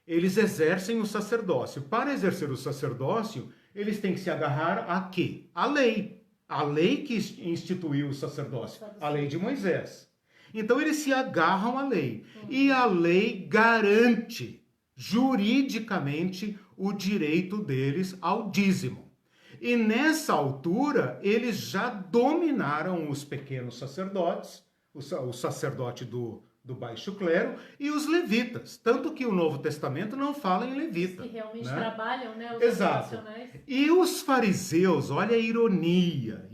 Eles exercem o sacerdócio. Para exercer o sacerdócio, eles têm que se agarrar a quê? A lei. A lei que instituiu o sacerdócio, a lei de Moisés. Então eles se agarram à lei. E a lei garante juridicamente o direito deles ao dízimo. E nessa altura, eles já dominaram os pequenos sacerdotes, o sacerdote do baixo clero e os levitas. Tanto que o Novo Testamento não fala em levita. Que realmente trabalham, né? Os Exato. E os fariseus, olha a ironia,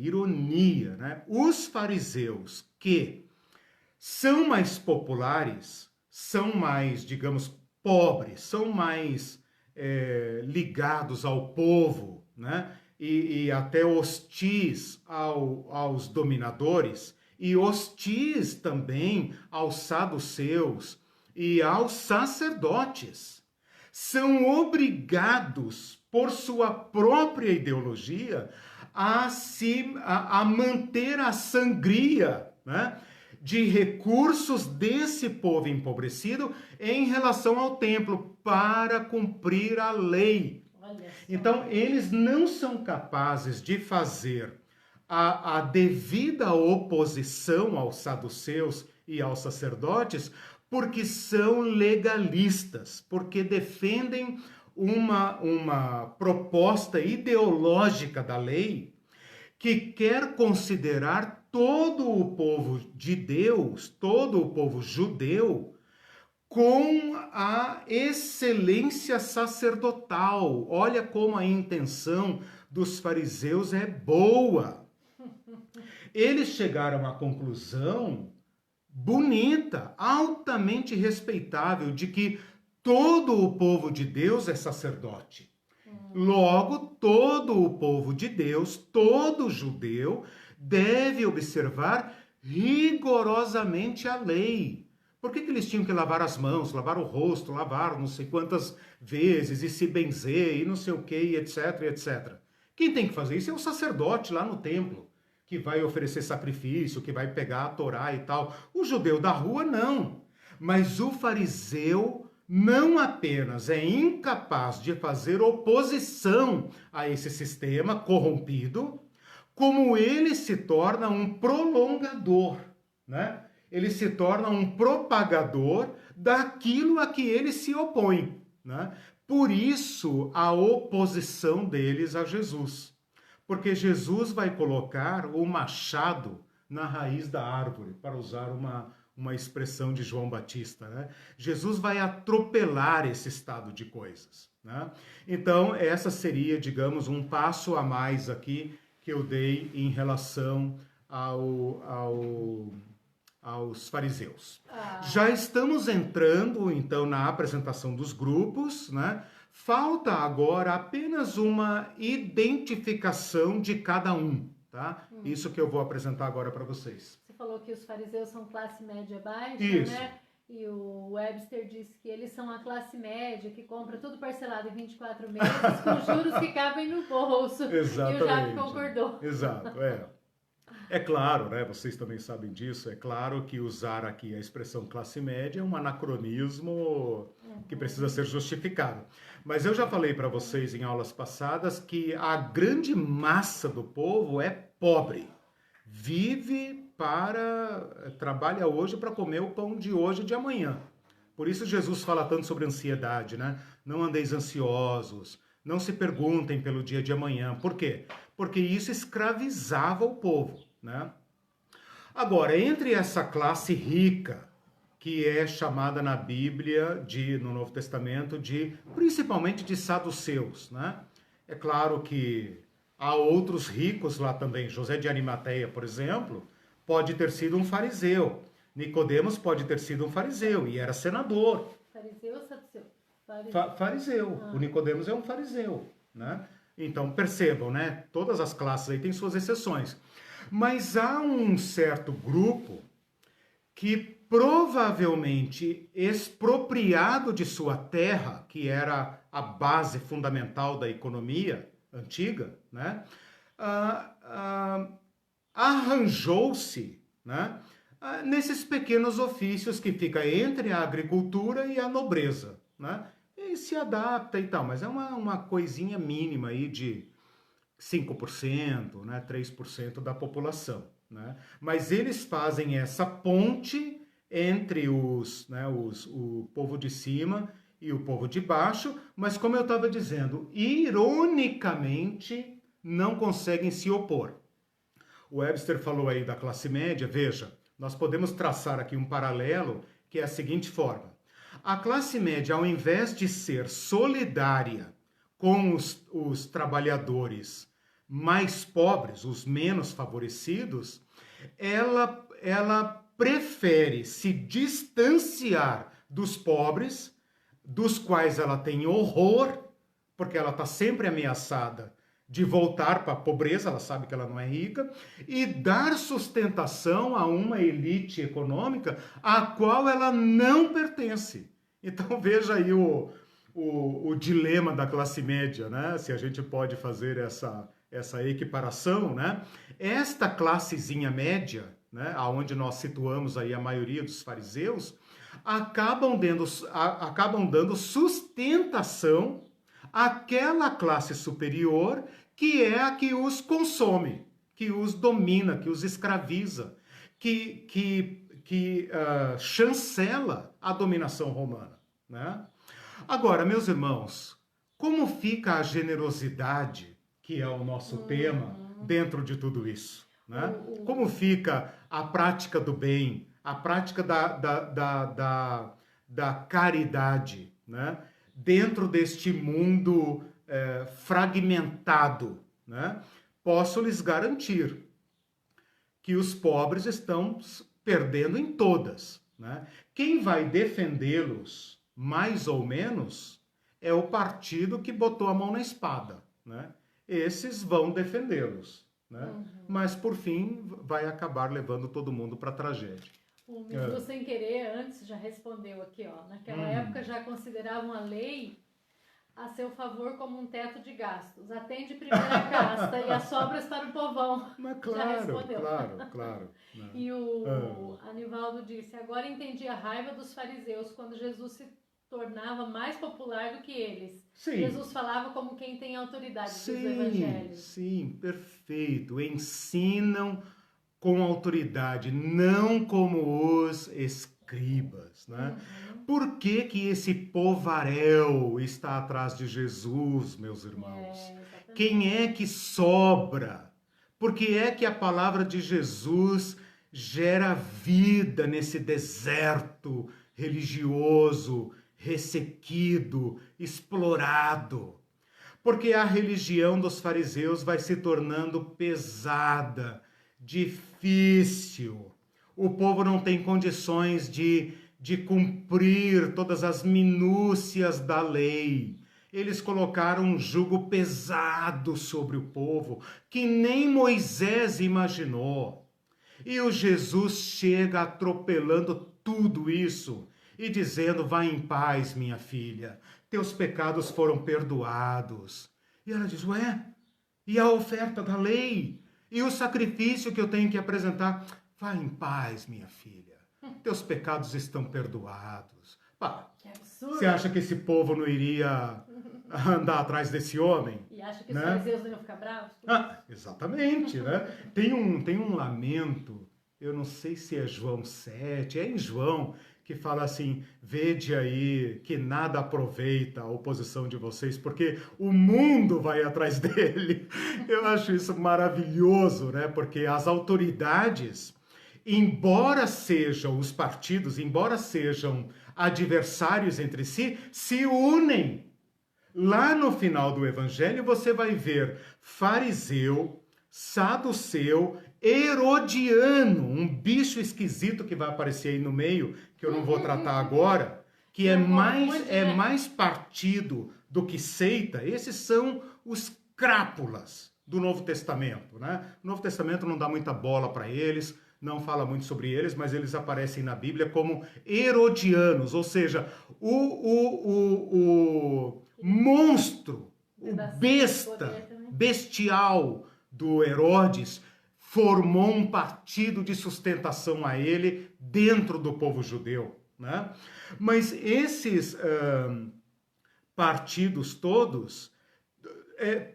né? Os fariseus que são mais populares, são mais, digamos, pobres, são mais ligados ao povo, né? E até hostis aos dominadores, e hostis também aos saduceus e aos sacerdotes. São obrigados, por sua própria ideologia, a manter a sangria, né, de recursos desse povo empobrecido em relação ao templo, para cumprir a lei. Então, eles não são capazes de fazer a devida oposição aos saduceus e aos sacerdotes, porque são legalistas, porque defendem uma proposta ideológica da lei que quer considerar todo o povo de Deus, todo o povo judeu, com a excelência sacerdotal. Olha como a intenção dos fariseus é boa. Eles chegaram à conclusão bonita, altamente respeitável, de que todo o povo de Deus é sacerdote. Logo, todo o povo de Deus, todo judeu, deve observar rigorosamente a lei. Por que eles tinham que lavar as mãos, lavar o rosto, lavar não sei quantas vezes, e se benzer, e não sei o que, etc, etc. Quem tem que fazer isso é o sacerdote lá no templo, que vai oferecer sacrifício, que vai pegar a Torá e tal. O judeu da rua, não. Mas o fariseu não apenas é incapaz de fazer oposição a esse sistema corrompido, como ele se torna um prolongador, né? Ele se torna um propagador daquilo a que ele se opõe, né? Por isso, a oposição deles a Jesus. Porque Jesus vai colocar o machado na raiz da árvore, para usar uma expressão de João Batista, né? Jesus vai atropelar esse estado de coisas, né? Então, essa seria, digamos, um passo a mais aqui que eu dei em relação aos fariseus. Já estamos entrando, então, na apresentação dos grupos, né? Falta agora apenas uma identificação de cada um, tá? Isso que eu vou apresentar agora para vocês. Você falou que os fariseus são classe média baixa, Isso. né? E o Webster disse que eles são a classe média que compra tudo parcelado em 24 meses com juros que cabem no bolso. Exatamente. E o Jaime concordou. Exato, É claro, né? Vocês também sabem disso. É claro que usar aqui a expressão classe média é um anacronismo que precisa ser justificado. Mas eu já falei para vocês em aulas passadas que a grande massa do povo é pobre. Trabalha hoje para comer o pão de hoje e de amanhã. Por isso Jesus fala tanto sobre ansiedade, né? Não andeis ansiosos, não se perguntem pelo dia de amanhã. Por quê? Porque isso escravizava o povo, né? Agora, entre essa classe rica, que é chamada na Bíblia, no Novo Testamento, principalmente de saduceus, né? É claro que há outros ricos lá também. José de Arimateia, por exemplo, pode ter sido um fariseu. Nicodemos pode ter sido um fariseu e era senador. Fariseu ou saduceu? Fariseu. O Nicodemos é um fariseu, né? Então, percebam, né? Todas as classes aí têm suas exceções. Mas há um certo grupo que provavelmente, expropriado de sua terra, que era a base fundamental da economia antiga, né? Arranjou-se, né? Nesses pequenos ofícios que fica entre a agricultura e a nobreza, né? E se adapta e tal, mas é uma coisinha mínima aí de 5%, né, 3% da população, né? Mas eles fazem essa ponte entre o povo de cima e o povo de baixo, mas como eu estava dizendo, ironicamente não conseguem se opor. O Webster falou aí da classe média, veja, nós podemos traçar aqui um paralelo que é a seguinte forma. A classe média, ao invés de ser solidária com os trabalhadores mais pobres, os menos favorecidos, ela prefere se distanciar dos pobres, dos quais ela tem horror, porque ela está sempre ameaçada de voltar para a pobreza, ela sabe que ela não é rica, e dar sustentação a uma elite econômica à qual ela não pertence. Então veja aí o dilema da classe média, né? Se a gente pode fazer essa equiparação, né? Esta classezinha média, né? Aonde nós situamos aí a maioria dos fariseus, acabam dando sustentação àquela classe superior que é a que os consome, que os domina, que os escraviza, que chancela a dominação romana, né? Agora, meus irmãos, como fica a generosidade, que é o nosso tema, dentro de tudo isso, né? Como fica a prática do bem, a prática da caridade, né? Dentro deste mundo fragmentado, né? Posso lhes garantir que os pobres estão perdendo em todas, né? Quem vai defendê-los, mais ou menos, é o partido que botou a mão na espada, né? Esses vão defendê-los, né? Mas, por fim, vai acabar levando todo mundo para a tragédia. O Mindu, sem querer, antes já respondeu aqui, ó. Naquela época já consideravam a lei a seu favor como um teto de gastos. Atende primeira casta e as sobras para o povão. Mas claro, já respondeu. Claro. Não. E o Anivaldo disse, agora entendi a raiva dos fariseus quando Jesus se tornava mais popular do que eles. Sim. Jesus falava como quem tem autoridade dos evangelhos. Sim, perfeito. Ensinam com autoridade, não como os escribas, né? Por que esse povaréu está atrás de Jesus, meus irmãos? Quem é que sobra? Por que é que a palavra de Jesus gera vida nesse deserto religioso, ressequido, explorado? Porque a religião dos fariseus vai se tornando pesada, difícil. O povo não tem condições de cumprir todas as minúcias da lei. Eles colocaram um jugo pesado sobre o povo, que nem Moisés imaginou. E o Jesus chega atropelando tudo isso e dizendo, vá em paz, minha filha, teus pecados foram perdoados. E ela diz, ué, e a oferta da lei? E o sacrifício que eu tenho que apresentar? Vá em paz, minha filha. Teus pecados estão perdoados. Pá, que absurdo. Você acha que esse povo não iria andar atrás desse homem? E acha que os fariseus não iam ficar bravos? Exatamente, né? Tem um lamento, eu não sei se é João 7, é em João, que fala assim, vede aí que nada aproveita a oposição de vocês, porque o mundo vai atrás dele. Eu acho isso maravilhoso, né? Porque as autoridades, embora sejam os partidos, embora sejam adversários entre si, se unem. Lá no final do Evangelho você vai ver fariseu, saduceu herodiano, um bicho esquisito que vai aparecer aí no meio, que eu não vou tratar agora, que é mais partido do que seita. Esses são os crápulas do Novo Testamento, né? O Novo Testamento não dá muita bola para eles, não fala muito sobre eles, mas eles aparecem na Bíblia como herodianos, ou seja, o monstro, o bestial do Herodes formou um partido de sustentação a ele dentro do povo judeu, né? Mas esses partidos todos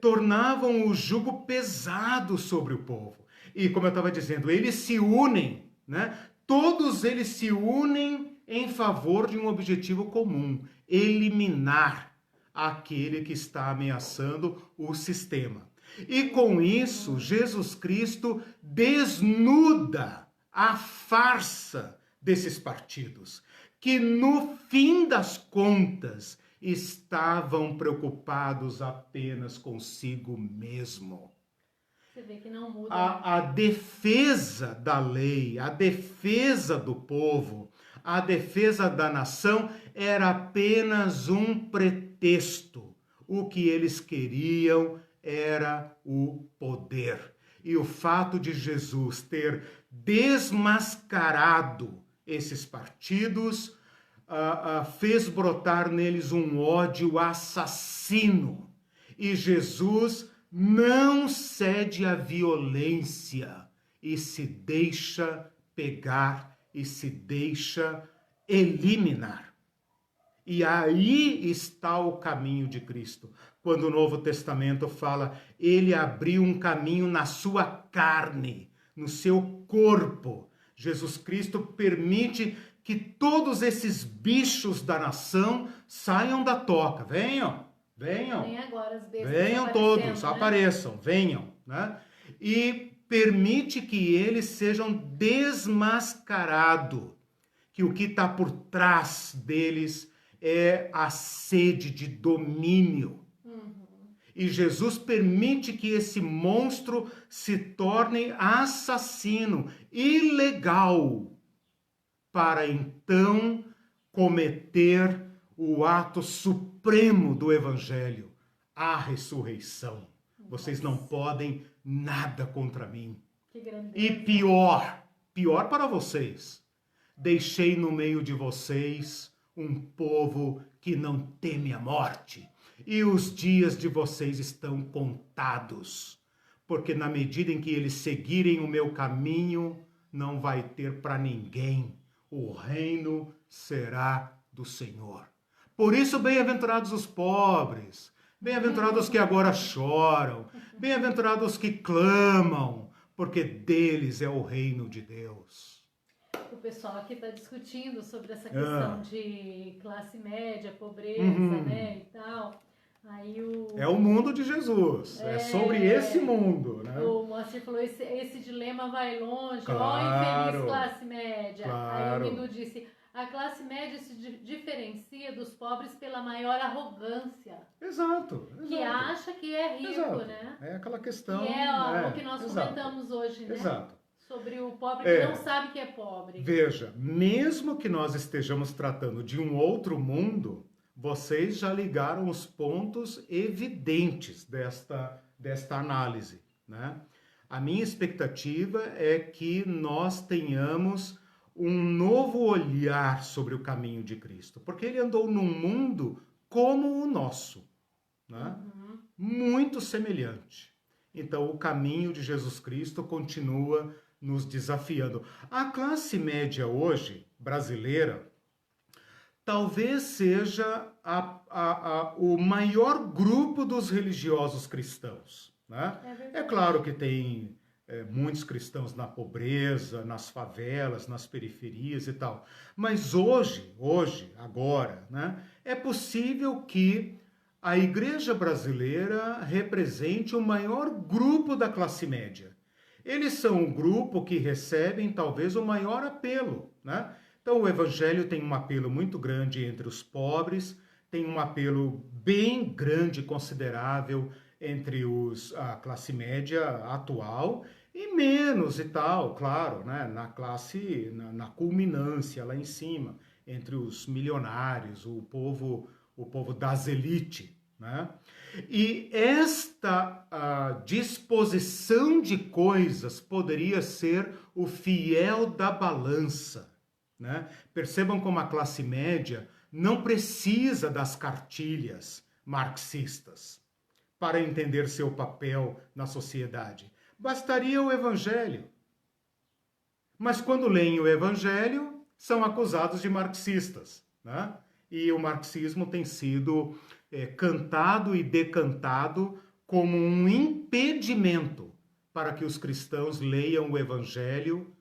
tornavam o jugo pesado sobre o povo. E como eu estava dizendo, eles se unem, né? Todos eles se unem em favor de um objetivo comum: eliminar aquele que está ameaçando o sistema. E com isso, Jesus Cristo desnuda a farsa desses partidos, que no fim das contas estavam preocupados apenas consigo mesmo. Você vê que não muda. A defesa da lei, a defesa do povo, a defesa da nação era apenas um pretexto. O que eles queriam era o poder. E o fato de Jesus ter desmascarado esses partidos fez brotar neles um ódio assassino. E Jesus não cede à violência e se deixa pegar e se deixa eliminar. E aí está o caminho de Cristo. Quando o Novo Testamento fala, ele abriu um caminho na sua carne, no seu corpo. Jesus Cristo permite que todos esses bichos da nação saiam da toca. Venham. Nem agora as bestas venham todos, né? Apareçam, venham, né? E permite que eles sejam desmascarados, que o que está por trás deles é a sede de domínio. E Jesus permite que esse monstro se torne assassino, ilegal, para então cometer o ato supremo do Evangelho, a ressurreição. Vocês não podem nada contra mim. E pior para vocês, deixei no meio de vocês um povo que não teme a morte. E os dias de vocês estão contados, porque na medida em que eles seguirem o meu caminho, não vai ter para ninguém. O reino será do Senhor. Por isso, bem-aventurados os pobres, bem-aventurados os que agora choram, bem-aventurados os que clamam, porque deles é o reino de Deus. O pessoal aqui está discutindo sobre essa questão de classe média, pobreza, né, e tal. Aí é o mundo de Jesus, é sobre esse mundo, né? O Moacir falou, esse dilema vai longe, infeliz classe média. Claro. Aí o Mindu disse, a classe média se diferencia dos pobres pela maior arrogância. Exato. Que acha que é rico, né? É aquela questão... Que é o que nós comentamos hoje, né? Exato. Sobre o pobre que não sabe que é pobre. Veja, mesmo que nós estejamos tratando de um outro mundo, vocês já ligaram os pontos evidentes desta análise, né? A minha expectativa é que nós tenhamos um novo olhar sobre o caminho de Cristo, porque ele andou num mundo como o nosso, né? Muito semelhante. Então, o caminho de Jesus Cristo continua nos desafiando. A classe média hoje, brasileira, talvez seja o maior grupo dos religiosos cristãos, né? É claro que tem muitos cristãos na pobreza, nas favelas, nas periferias e tal. Mas hoje, agora, né, é possível que a igreja brasileira represente o maior grupo da classe média. Eles são o grupo que recebem talvez o maior apelo, né? Então o evangelho tem um apelo muito grande entre os pobres, tem um apelo bem grande, considerável, entre a classe média atual, E menos e tal, claro, né? Na classe, na culminância lá em cima, entre os milionários, o povo das elites, né? E esta disposição de coisas poderia ser o fiel da balança, né? Percebam como a classe média não precisa das cartilhas marxistas para entender seu papel na sociedade. Bastaria o evangelho. Mas quando leem o evangelho, são acusados de marxistas, né? E o marxismo tem sido cantado e decantado como um impedimento para que os cristãos leiam o evangelho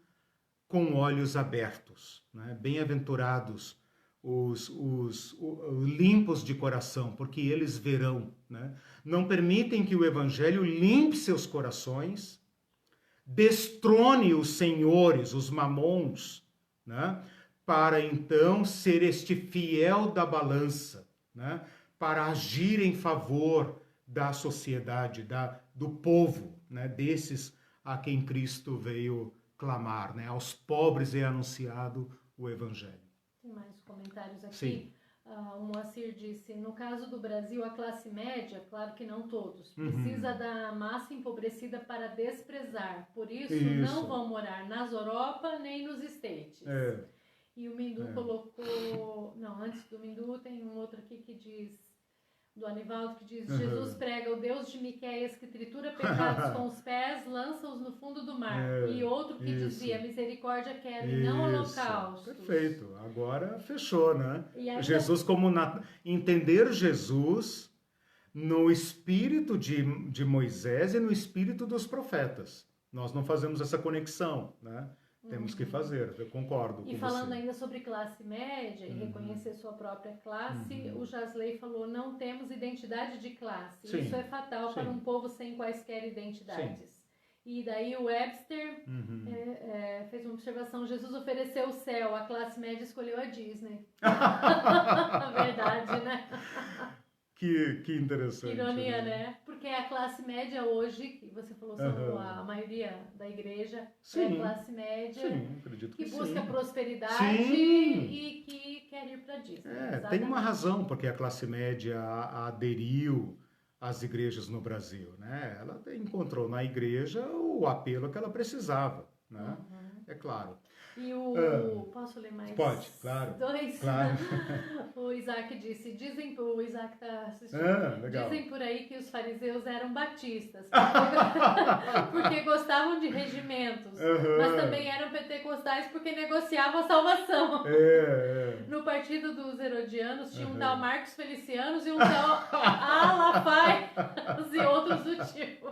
com olhos abertos, né? Bem-aventurados os limpos de coração, porque eles verão, né? Não permitem que o evangelho limpe seus corações, destrone os senhores, os mamons, né? Para então ser este fiel da balança, né? Para agir em favor da sociedade, do povo, né? Desses a quem Cristo veio clamar, né? Aos pobres é anunciado o evangelho. Tem mais comentários aqui. Sim. O Moacir disse, no caso do Brasil, a classe média, claro que não todos, precisa da massa empobrecida para desprezar. Por isso, não vão morar nas Europa nem nos States. E o Mindu colocou... Não, antes do Mindu tem um outro aqui que diz... Do Anivaldo, que diz, Jesus prega o Deus de Miqueias que tritura pecados com os pés, lança-os no fundo do mar. E outro que dizia, misericórdia quero e não holocaustos. Perfeito, agora fechou, né? Ainda... Jesus entender Jesus no espírito de Moisés e no espírito dos profetas. Nós não fazemos essa conexão, né? Temos que fazer, eu concordo com você. E falando ainda sobre classe média e reconhecer sua própria classe, o Jasley falou, não temos identidade de classe. Sim. Isso é fatal para um povo sem quaisquer identidades. Sim. E daí o Webster fez uma observação, Jesus ofereceu o céu, a classe média escolheu a Disney. Verdade, né? Que interessante. Que ironia, né? Porque a classe média hoje, que você falou, são a maioria da igreja, é a classe média que busca prosperidade e que quer ir para Disney. Tem uma razão porque a classe média aderiu às igrejas no Brasil, né? Ela encontrou na igreja o apelo que ela precisava, né? É claro. E posso ler mais? Pode, claro. Dois? Claro. O Isaac disse, o Isaac está assistindo, legal. Dizem por aí que os fariseus eram batistas, porque gostavam de regimentos, mas também eram pentecostais porque negociavam a salvação. No partido dos herodianos tinha um tal Marcos Felicianos e um tal Alafai e outros do tipo.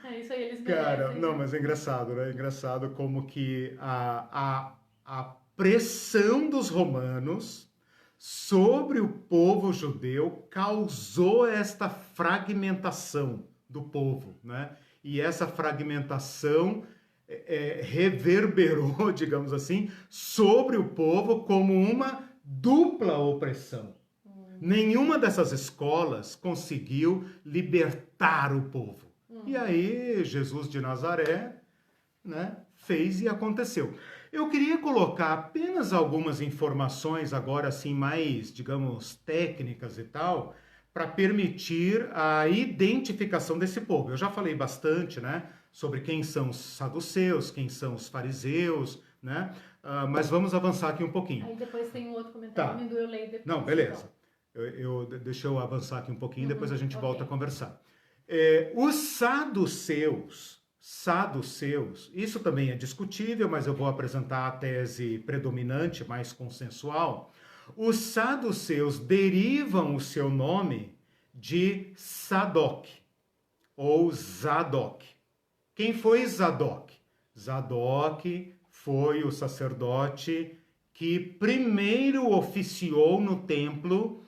É isso aí, eles merecem. Cara, não, mas é engraçado, né? É engraçado como que a pressão dos romanos sobre o povo judeu causou esta fragmentação do povo, né? E essa fragmentação reverberou, digamos assim, sobre o povo como uma dupla opressão. Nenhuma dessas escolas conseguiu libertar o povo. E aí, Jesus de Nazaré, né, fez e aconteceu. Eu queria colocar apenas algumas informações agora, assim, mais, digamos, técnicas e tal, para permitir a identificação desse povo. Eu já falei bastante, né, sobre quem são os saduceus, quem são os fariseus, né, mas vamos avançar aqui um pouquinho. Aí depois tem um outro comentário, eu leio depois. Não, beleza. Deixa eu avançar aqui um pouquinho, depois a gente volta a conversar. Os saduceus, isso também é discutível, mas eu vou apresentar a tese predominante, mais consensual. Os saduceus derivam o seu nome de Sadoc, ou Zadok. Quem foi Zadok? Zadok foi o sacerdote que primeiro oficiou no templo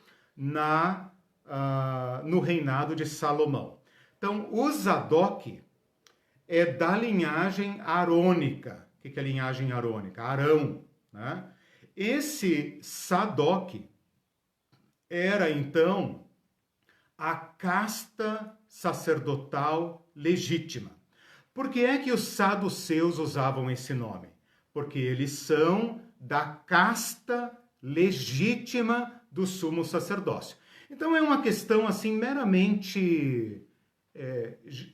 no reinado de Salomão. Então, o Zadok é da linhagem arônica. O que é linhagem arônica? Arão, né? Esse Zadok era, então, a casta sacerdotal legítima. Por que é que os saduceus usavam esse nome? Porque eles são da casta legítima do sumo sacerdócio. Então é uma questão assim meramente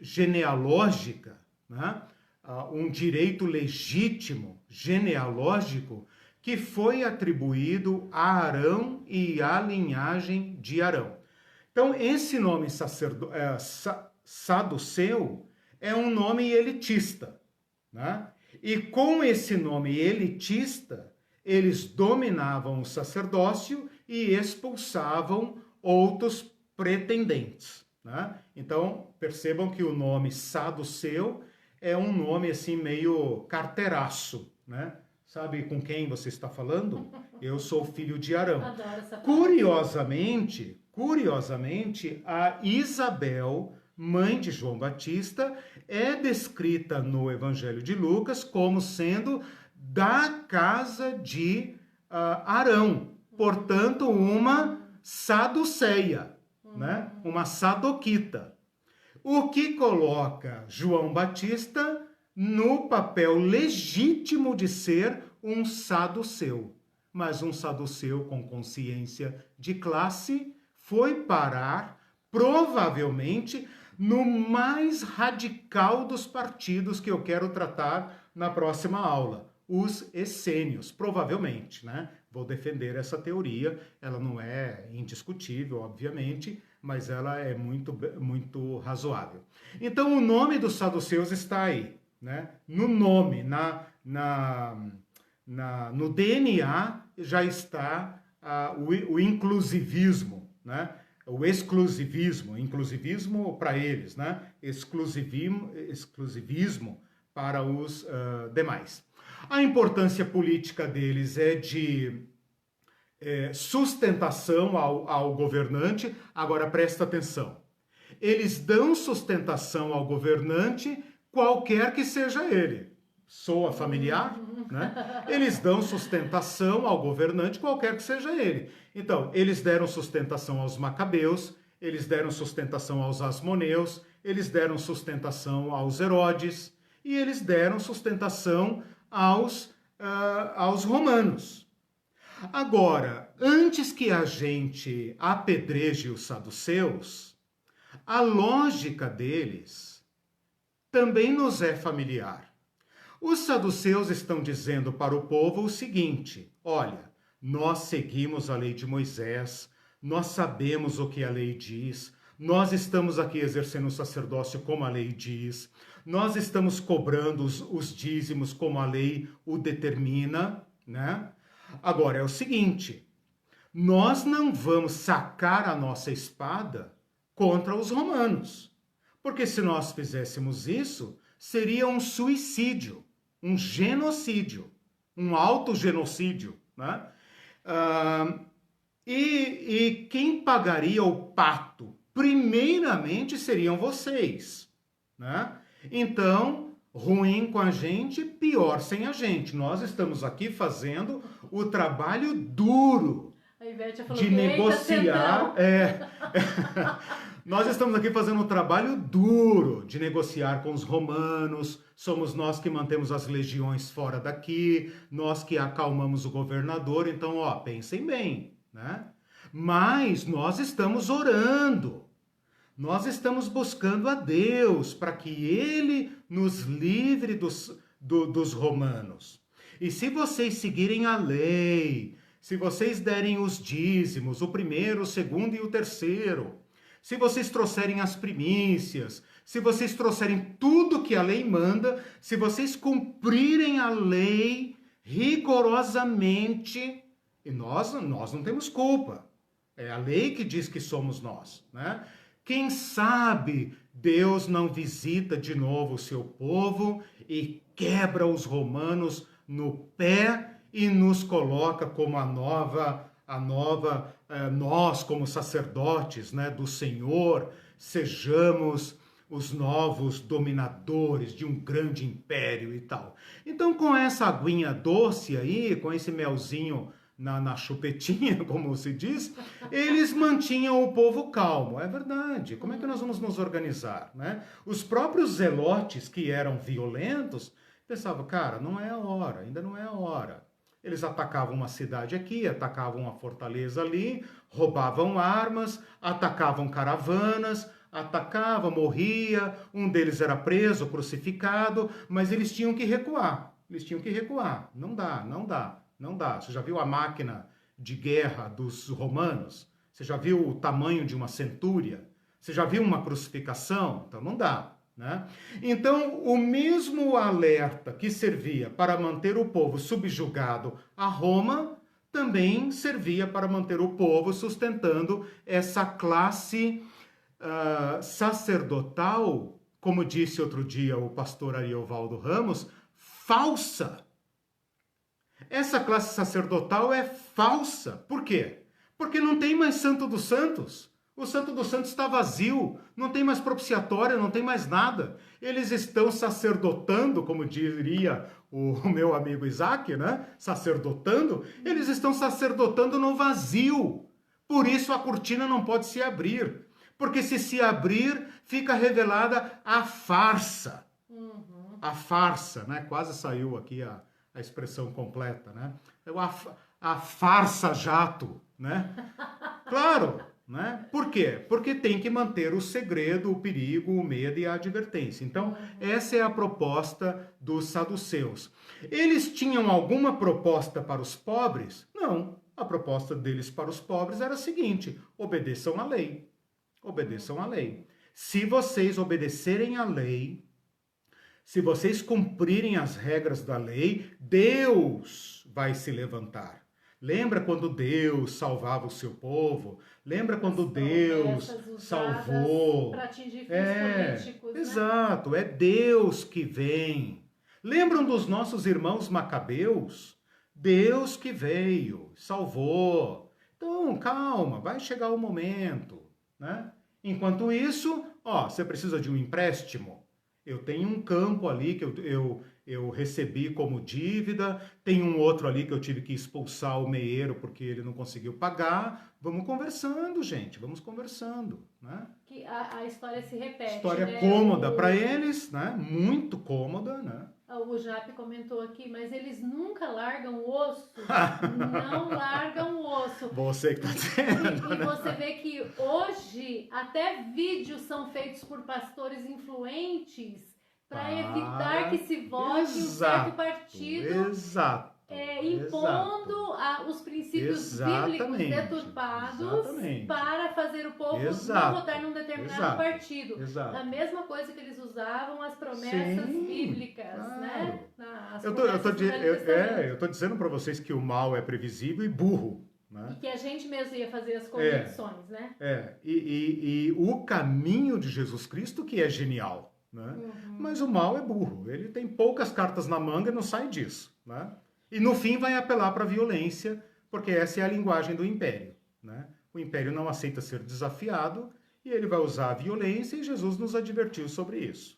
genealógica, né? Um direito legítimo, genealógico, que foi atribuído a Arão e à linhagem de Arão. Então esse nome saduceu é um nome elitista, né? E com esse nome elitista, eles dominavam o sacerdócio e expulsavam outros pretendentes, né? Então, percebam que o nome saduceu é um nome assim meio carteiraço, né? Sabe com quem você está falando? Eu sou filho de Arão. Adoro essa Curiosamente, a Isabel, mãe de João Batista, é descrita no Evangelho de Lucas como sendo da casa de Arão, portanto, uma saduceia, né? Uma sadoquita. O que coloca João Batista no papel legítimo de ser um saduceu. Mas um saduceu com consciência de classe foi parar, provavelmente, no mais radical dos partidos que eu quero tratar na próxima aula, os essênios, provavelmente, né? Vou defender essa teoria, ela não é indiscutível, obviamente, mas ela é muito razoável. Então, o nome dos saduceus está aí, né? No nome, no DNA já está o inclusivismo, né? O inclusivismo para eles, né? Exclusivismo para os demais. A importância política deles é de sustentação ao governante. Agora presta atenção. Eles dão sustentação ao governante, qualquer que seja ele. Soa familiar? Né? Eles dão sustentação ao governante, qualquer que seja ele. Então, eles deram sustentação aos macabeus, eles deram sustentação aos asmoneus, eles deram sustentação aos Herodes e eles deram sustentação aos romanos. Agora, antes que a gente apedreje os saduceus, a lógica deles também nos é familiar. Os saduceus estão dizendo para o povo o seguinte: olha, nós seguimos a lei de Moisés, nós sabemos o que a lei diz, nós estamos aqui exercendo o sacerdócio como a lei diz, nós estamos cobrando os dízimos como a lei o determina, né? Agora é o seguinte, nós não vamos sacar a nossa espada contra os romanos, porque se nós fizéssemos isso, seria um suicídio, um genocídio, um autogenocídio, né? E quem pagaria o pato, primeiramente, seriam vocês, né? Então, ruim com a gente, pior sem a gente. Nós estamos aqui fazendo o trabalho duro de negociar. Nós estamos aqui fazendo o trabalho duro de negociar com os romanos. Somos nós que mantemos as legiões fora daqui, nós que acalmamos o governador. Então, pensem bem, né? Mas nós estamos orando. Nós estamos buscando a Deus para que Ele nos livre dos romanos. E se vocês seguirem a lei, se vocês derem os dízimos, o primeiro, o segundo e o terceiro, se vocês trouxerem as primícias, se vocês trouxerem tudo que a lei manda, se vocês cumprirem a lei rigorosamente, e nós não temos culpa. É a lei que diz que somos nós, né? Quem sabe Deus não visita de novo o seu povo e quebra os romanos no pé e nos coloca como nós como sacerdotes, né, do Senhor, sejamos os novos dominadores de um grande império e tal. Então, com essa aguinha doce aí, com esse melzinho na chupetinha, como se diz, eles mantinham o povo calmo. É verdade. Como é que nós vamos nos organizar, né? Os próprios zelotes, que eram violentos, pensavam, cara, não é a hora, ainda não é a hora. Eles atacavam uma cidade aqui, atacavam uma fortaleza ali, roubavam armas, atacavam caravanas, atacava, morria, um deles era preso, crucificado, mas eles tinham que recuar. Eles tinham que recuar. Não dá, não dá, não dá. Você já viu a máquina de guerra dos romanos? Você já viu o tamanho de uma centúria? Você já viu uma crucificação? Então não dá, né? Então, o mesmo alerta que servia para manter o povo subjugado a Roma, também servia para manter o povo sustentando essa classe sacerdotal, como disse outro dia o pastor Ariovaldo Ramos, falsa. Essa classe sacerdotal é falsa. Por quê? Porque não tem mais Santo dos Santos. O Santo dos Santos está vazio, não tem mais propiciatória, não tem mais nada. Eles estão sacerdotando, como diria o meu amigo Isaac, né? Sacerdotando. Eles estão sacerdotando no vazio. Por isso a cortina não pode se abrir. Porque se abrir, fica revelada a farsa. A farsa, né? Quase saiu aqui a expressão completa, né? A farsa jato, né? Claro, né? Por quê? Porque tem que manter o segredo, o perigo, o medo e a advertência. Então, essa é a proposta dos saduceus. Eles tinham alguma proposta para os pobres? Não. A proposta deles para os pobres era a seguinte: obedeçam à lei. Obedeçam à lei. Se vocês obedecerem à lei, se vocês cumprirem as regras da lei, Deus vai se levantar. Lembra quando Deus salvava o seu povo? Lembra quando Deus salvou? Para atingir fins políticos, né? Exato, é Deus que vem. Lembram dos nossos irmãos macabeus? Deus que veio, salvou. Então, calma, vai chegar o momento, né? Enquanto isso, você precisa de um empréstimo. Eu tenho um campo ali que eu recebi como dívida, tem um outro ali que eu tive que expulsar o meeiro porque ele não conseguiu pagar. Vamos conversando, gente, vamos conversando, né? Que a história se repete. História, né? cômoda para eles, né? Muito cômoda, né? O Jap comentou aqui, mas eles nunca largam o osso. Não largam o osso. Você que está dizendo. E você vê que hoje até vídeos são feitos por pastores influentes para evitar que se vote um certo partido. Exato. Impondo os princípios bíblicos deturpados para fazer o povo não votar num determinado partido. A mesma coisa que eles usavam as promessas bíblicas, claro, né? Eu estou dizendo para vocês que o mal é previsível e burro. Né? E que a gente mesmo ia fazer as conexões, né? E o caminho de Jesus Cristo que é genial, né? Mas o mal é burro. Ele tem poucas cartas na manga e não sai disso, né? E no fim vai apelar para a violência, porque essa é a linguagem do império, né? O império não aceita ser desafiado e ele vai usar a violência, e Jesus nos advertiu sobre isso.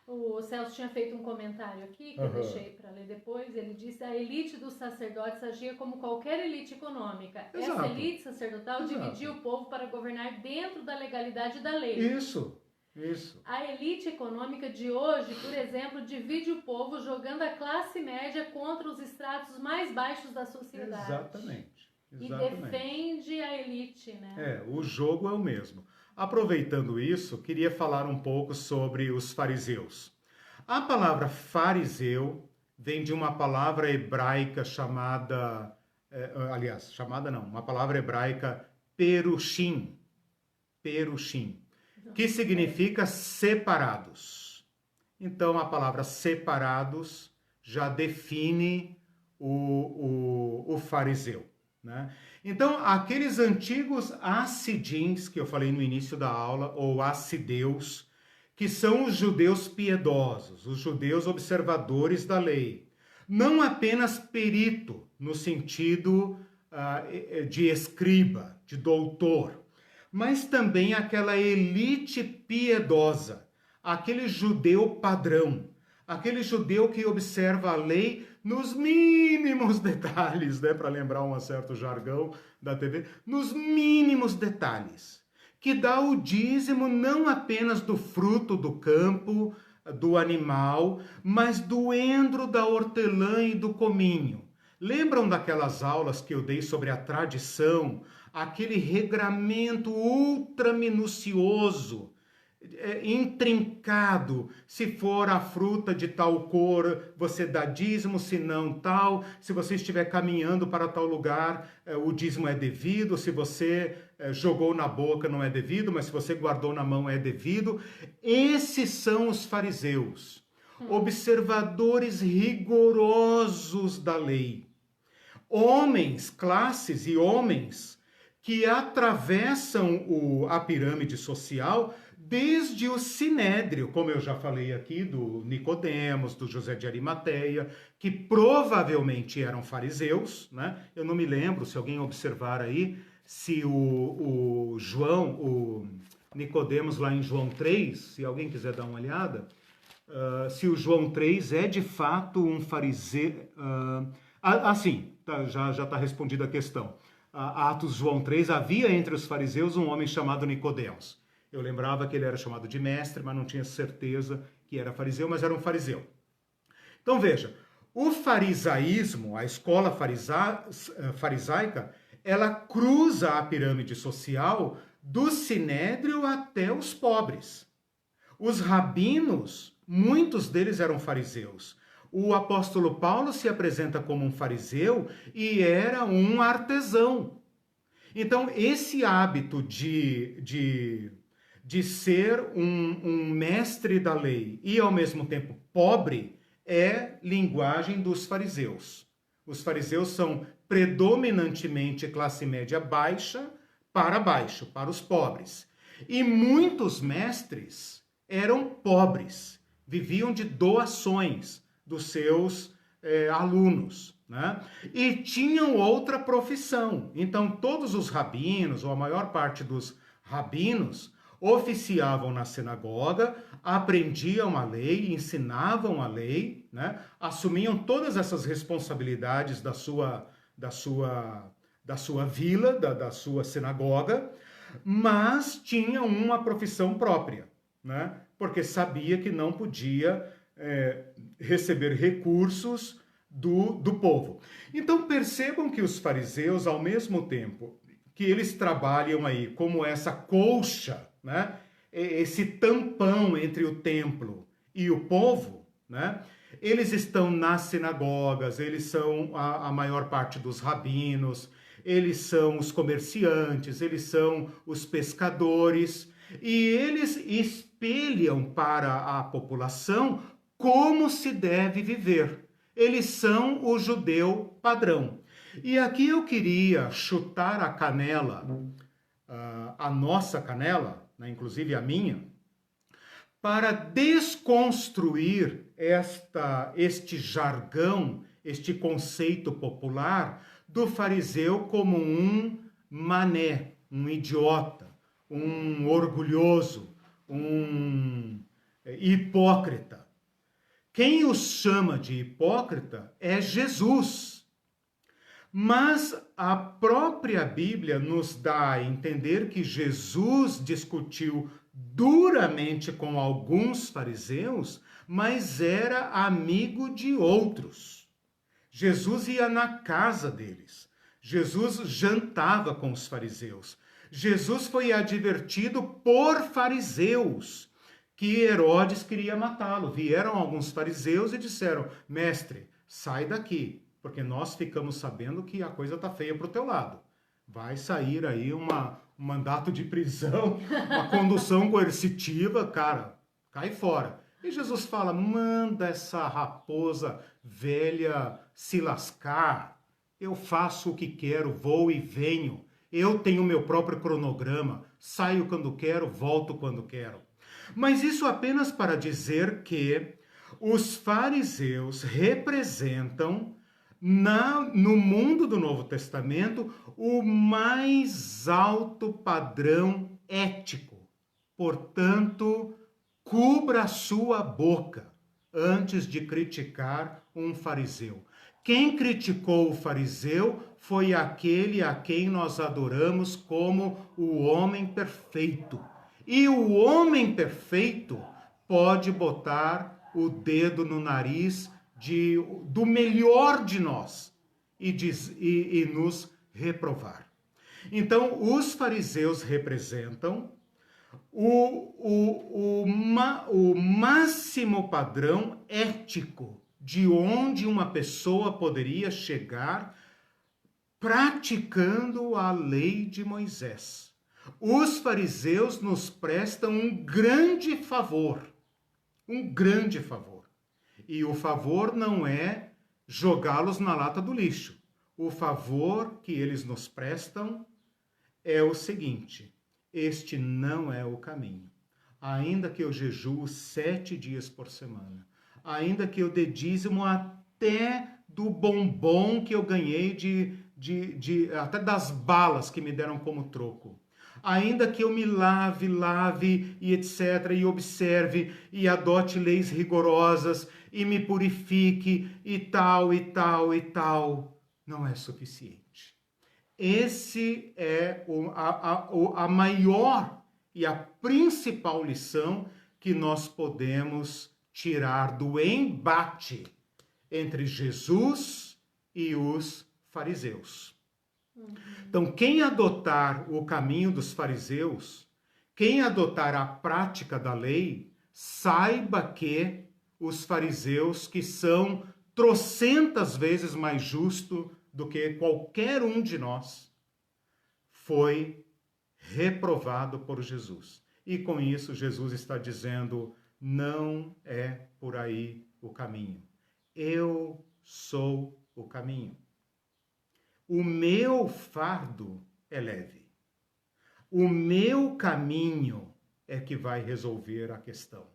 O Celso tinha feito um comentário aqui, que eu deixei para ler depois. Ele disse: a elite dos sacerdotes agia como qualquer elite econômica. Exato. Essa elite sacerdotal dividia o povo para governar dentro da legalidade da lei. Isso. A elite econômica de hoje, por exemplo, divide o povo jogando a classe média contra os estratos mais baixos da sociedade. Exatamente. E defende a elite, né? O jogo é o mesmo. Aproveitando isso, queria falar um pouco sobre os fariseus. A palavra fariseu vem de uma palavra hebraica chamada... uma palavra hebraica perushim. Perushim. Que significa separados. Então, a palavra separados já define o fariseu, né? Então, aqueles antigos assidins, que eu falei no início da aula, ou assideus, que são os judeus piedosos, os judeus observadores da lei. Não apenas perito, no sentido de escriba, de doutor, mas também aquela elite piedosa, aquele judeu padrão, aquele judeu que observa a lei nos mínimos detalhes, né, para lembrar um certo jargão da TV, nos mínimos detalhes, que dá o dízimo não apenas do fruto do campo, do animal, mas do endro, da hortelã e do cominho. Lembram daquelas aulas que eu dei sobre a tradição, aquele regramento ultra minucioso, intrincado? Se for a fruta de tal cor, você dá dízimo, se não tal. Se você estiver caminhando para tal lugar, o dízimo é devido. Se você jogou na boca, não é devido, mas se você guardou na mão, é devido. Esses são os fariseus, observadores rigorosos da lei. Homens, classes e homens que atravessam a pirâmide social desde o Sinédrio, como eu já falei aqui, do Nicodemos, do José de Arimateia, que provavelmente eram fariseus, né? Eu não me lembro, se alguém observar aí, se o Nicodemos lá em João 3, se alguém quiser dar uma olhada, se o João 3 é de fato um fariseu... sim, já está respondida a questão. Atos João 3, havia entre os fariseus um homem chamado Nicodemos. Eu lembrava que ele era chamado de mestre, mas não tinha certeza que era fariseu, mas era um fariseu. Então veja, o farisaísmo, a escola farisaica, ela cruza a pirâmide social do sinédrio até os pobres. Os rabinos, muitos deles eram fariseus. O apóstolo Paulo se apresenta como um fariseu e era um artesão. Então, esse hábito de ser um mestre da lei e, ao mesmo tempo, pobre, é linguagem dos fariseus. Os fariseus são predominantemente classe média baixa, para baixo, para os pobres. E muitos mestres eram pobres, viviam de doações dos seus alunos, né? E tinham outra profissão. Então, todos os rabinos, ou a maior parte dos rabinos, oficiavam na sinagoga, aprendiam a lei, ensinavam a lei, né? Assumiam todas essas responsabilidades da sua vila, da sua sinagoga, mas tinham uma profissão própria, né? Porque sabia que não podia receber recursos do povo. Então percebam que os fariseus, ao mesmo tempo que eles trabalham aí como essa colcha, né? Esse tampão entre o templo e o povo, né? Eles estão nas sinagogas, eles são a maior parte dos rabinos, eles são os comerciantes, eles são os pescadores, e eles espelham para a população como se deve viver. Eles são o judeu padrão. E aqui eu queria chutar a canela, a nossa canela, né, inclusive a minha, para desconstruir este jargão, este conceito popular do fariseu como um mané, um idiota, um orgulhoso, um hipócrita. Quem os chama de hipócrita é Jesus. Mas a própria Bíblia nos dá a entender que Jesus discutiu duramente com alguns fariseus, mas era amigo de outros. Jesus ia na casa deles. Jesus jantava com os fariseus. Jesus foi advertido por fariseus que Herodes queria matá-lo. Vieram alguns fariseus e disseram: mestre, sai daqui, porque nós ficamos sabendo que a coisa está feia para o teu lado. Vai sair aí um mandato de prisão, uma condução coercitiva, cara, cai fora. E Jesus fala: manda essa raposa velha se lascar. Eu faço o que quero, vou e venho. Eu tenho meu próprio cronograma, saio quando quero, volto quando quero. Mas isso apenas para dizer que os fariseus representam no mundo do Novo Testamento o mais alto padrão ético. Portanto, cubra a sua boca antes de criticar um fariseu. Quem criticou o fariseu foi aquele a quem nós adoramos como o homem perfeito. E o homem perfeito pode botar o dedo no nariz do melhor de nós e nos reprovar. Então, os fariseus representam o máximo padrão ético de onde uma pessoa poderia chegar praticando a lei de Moisés. Os fariseus nos prestam um grande favor. Um grande favor. E o favor não é jogá-los na lata do lixo. O favor que eles nos prestam é o seguinte: este não é o caminho. Ainda que eu jejue 7 dias por semana, ainda que eu dê dízimo até do bombom que eu ganhei até das balas que me deram como troco, ainda que eu me lave e etc, e observe e adote leis rigorosas e me purifique e tal, não é suficiente. Esse é a maior e a principal lição que nós podemos tirar do embate entre Jesus e os fariseus. Então, quem adotar o caminho dos fariseus, quem adotar a prática da lei, saiba que os fariseus, que são trocentas vezes mais justo do que qualquer um de nós, foi reprovado por Jesus. E com isso, Jesus está dizendo: não é por aí o caminho. Eu sou o caminho. O meu fardo é leve. O meu caminho é que vai resolver a questão.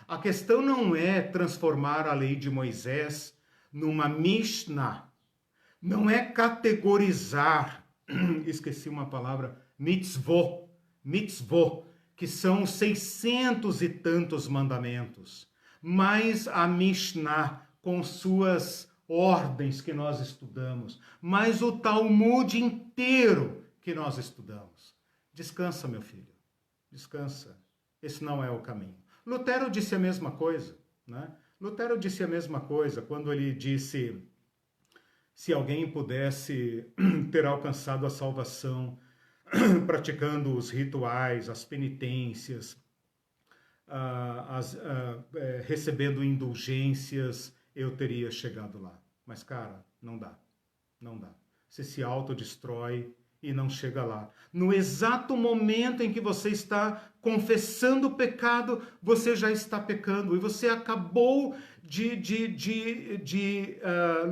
A questão não é transformar a lei de Moisés numa Mishnah. Não é categorizar, esqueci uma palavra, mitzvot, que são 600 e tantos mandamentos. Mas a Mishnah, com suas ordens que nós estudamos, mas o Talmud inteiro que nós estudamos. Descansa, meu filho, descansa. Esse não é o caminho. Lutero disse a mesma coisa, né? Lutero disse a mesma coisa quando ele disse: se alguém pudesse ter alcançado a salvação praticando os rituais, as penitências, recebendo indulgências, eu teria chegado lá. Mas, cara, não dá. Não dá. Você se autodestrói e não chega lá. No exato momento em que você está confessando o pecado, você já está pecando. E você acabou de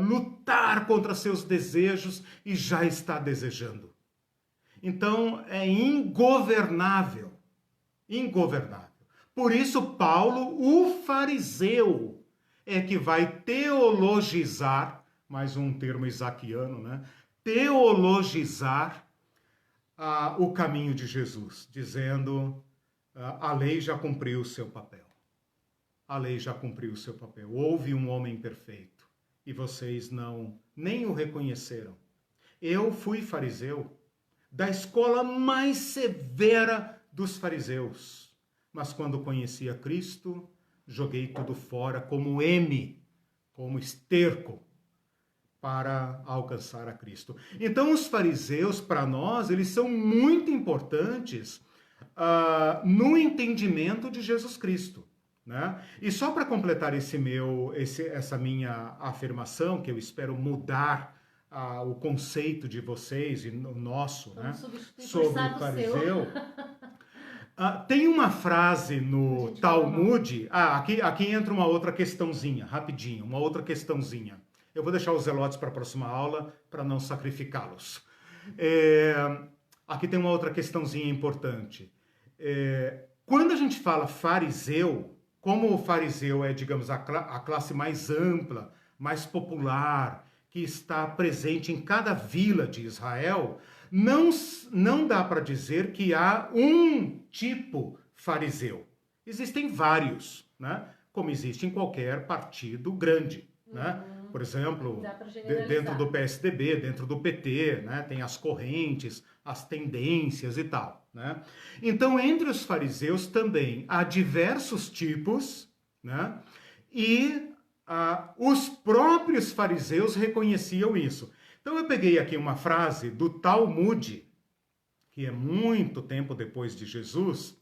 lutar contra seus desejos e já está desejando. Então, é ingovernável. Ingovernável. Por isso, Paulo, o fariseu, é que vai teologizar, mais um termo isaquiano, né? Teologizar o caminho de Jesus, dizendo: a lei já cumpriu o seu papel. A lei já cumpriu o seu papel. Houve um homem perfeito e vocês nem o reconheceram. Eu fui fariseu da escola mais severa dos fariseus, mas quando conheci a Cristo, joguei tudo fora como como esterco, para alcançar a Cristo. Então, os fariseus, para nós, eles são muito importantes no entendimento de Jesus Cristo, né? E só para completar essa minha afirmação, que eu espero mudar o conceito de vocês e o nosso, né, sobre o fariseu. Tem uma frase no Talmud. Aqui entra uma outra questãozinha, rapidinho, uma outra questãozinha. Eu vou deixar os zelotes para a próxima aula, para não sacrificá-los. Aqui tem uma outra questãozinha importante. Quando a gente fala fariseu, como o fariseu é, digamos, a classe mais ampla, mais popular, que está presente em cada vila de Israel, não dá para dizer que há um tipo fariseu. Existem vários, né? Como existe em qualquer partido grande, né? por exemplo, Dá pra generalizar. dentro do PSDB, dentro do PT, né? Tem as correntes, as tendências e tal, né? Então, entre os fariseus também há diversos tipos, né? E os próprios fariseus reconheciam isso. Então, eu peguei aqui uma frase do Talmud, que é muito tempo depois de Jesus,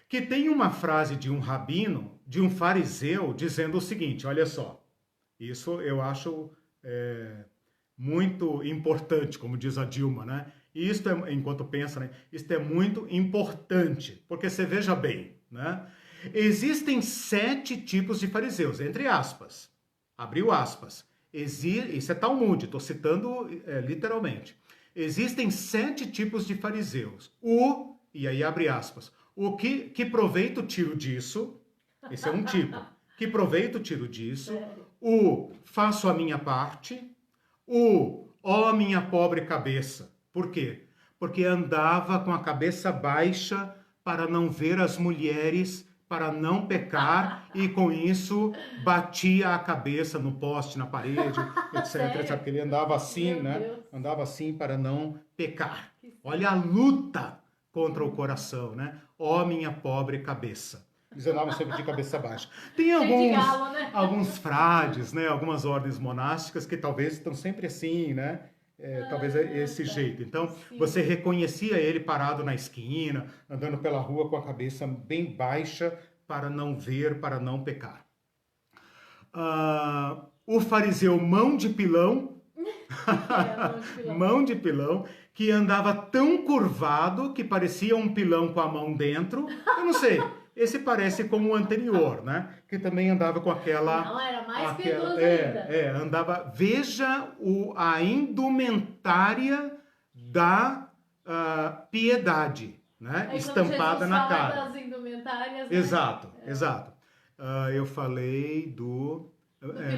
que tem uma frase de um rabino, de um fariseu, dizendo o seguinte, olha só, isso eu acho muito importante, como diz a Dilma, né? E isto é, enquanto pensa, né? Isto é muito importante, porque você veja bem, né? Existem 7 tipos de fariseus, entre aspas, abriu aspas, isso é Talmud, estou citando literalmente. Existem 7 tipos de fariseus, e aí abre aspas, que proveito tiro disso, esse é um tipo, que proveito tiro disso, faço a minha parte, ó minha pobre cabeça. Por quê? Porque andava com a cabeça baixa para não ver as mulheres, para não pecar, e com isso batia a cabeça no poste, na parede, etc, etc. Porque ele andava assim, né? Andava assim para não pecar. Olha a luta contra o coração, né? Ó minha pobre cabeça. Eles andavam sempre de cabeça baixa. Tem alguns frades, né? Algumas ordens monásticas que talvez estão sempre assim, né? Talvez esse jeito. Então, você reconhecia ele parado na esquina, andando pela rua com a cabeça bem baixa para não ver, para não pecar. O fariseu mão de pilão, mão de pilão, que andava tão curvado que parecia um pilão com a mão dentro. Eu não sei. Esse parece como o anterior, né? Que também andava com aquela... Não, era mais piedoso ainda. Andava... Veja a indumentária da piedade, né? Aí, estampada na cara. Das indumentárias, né? Exato. Eu falei do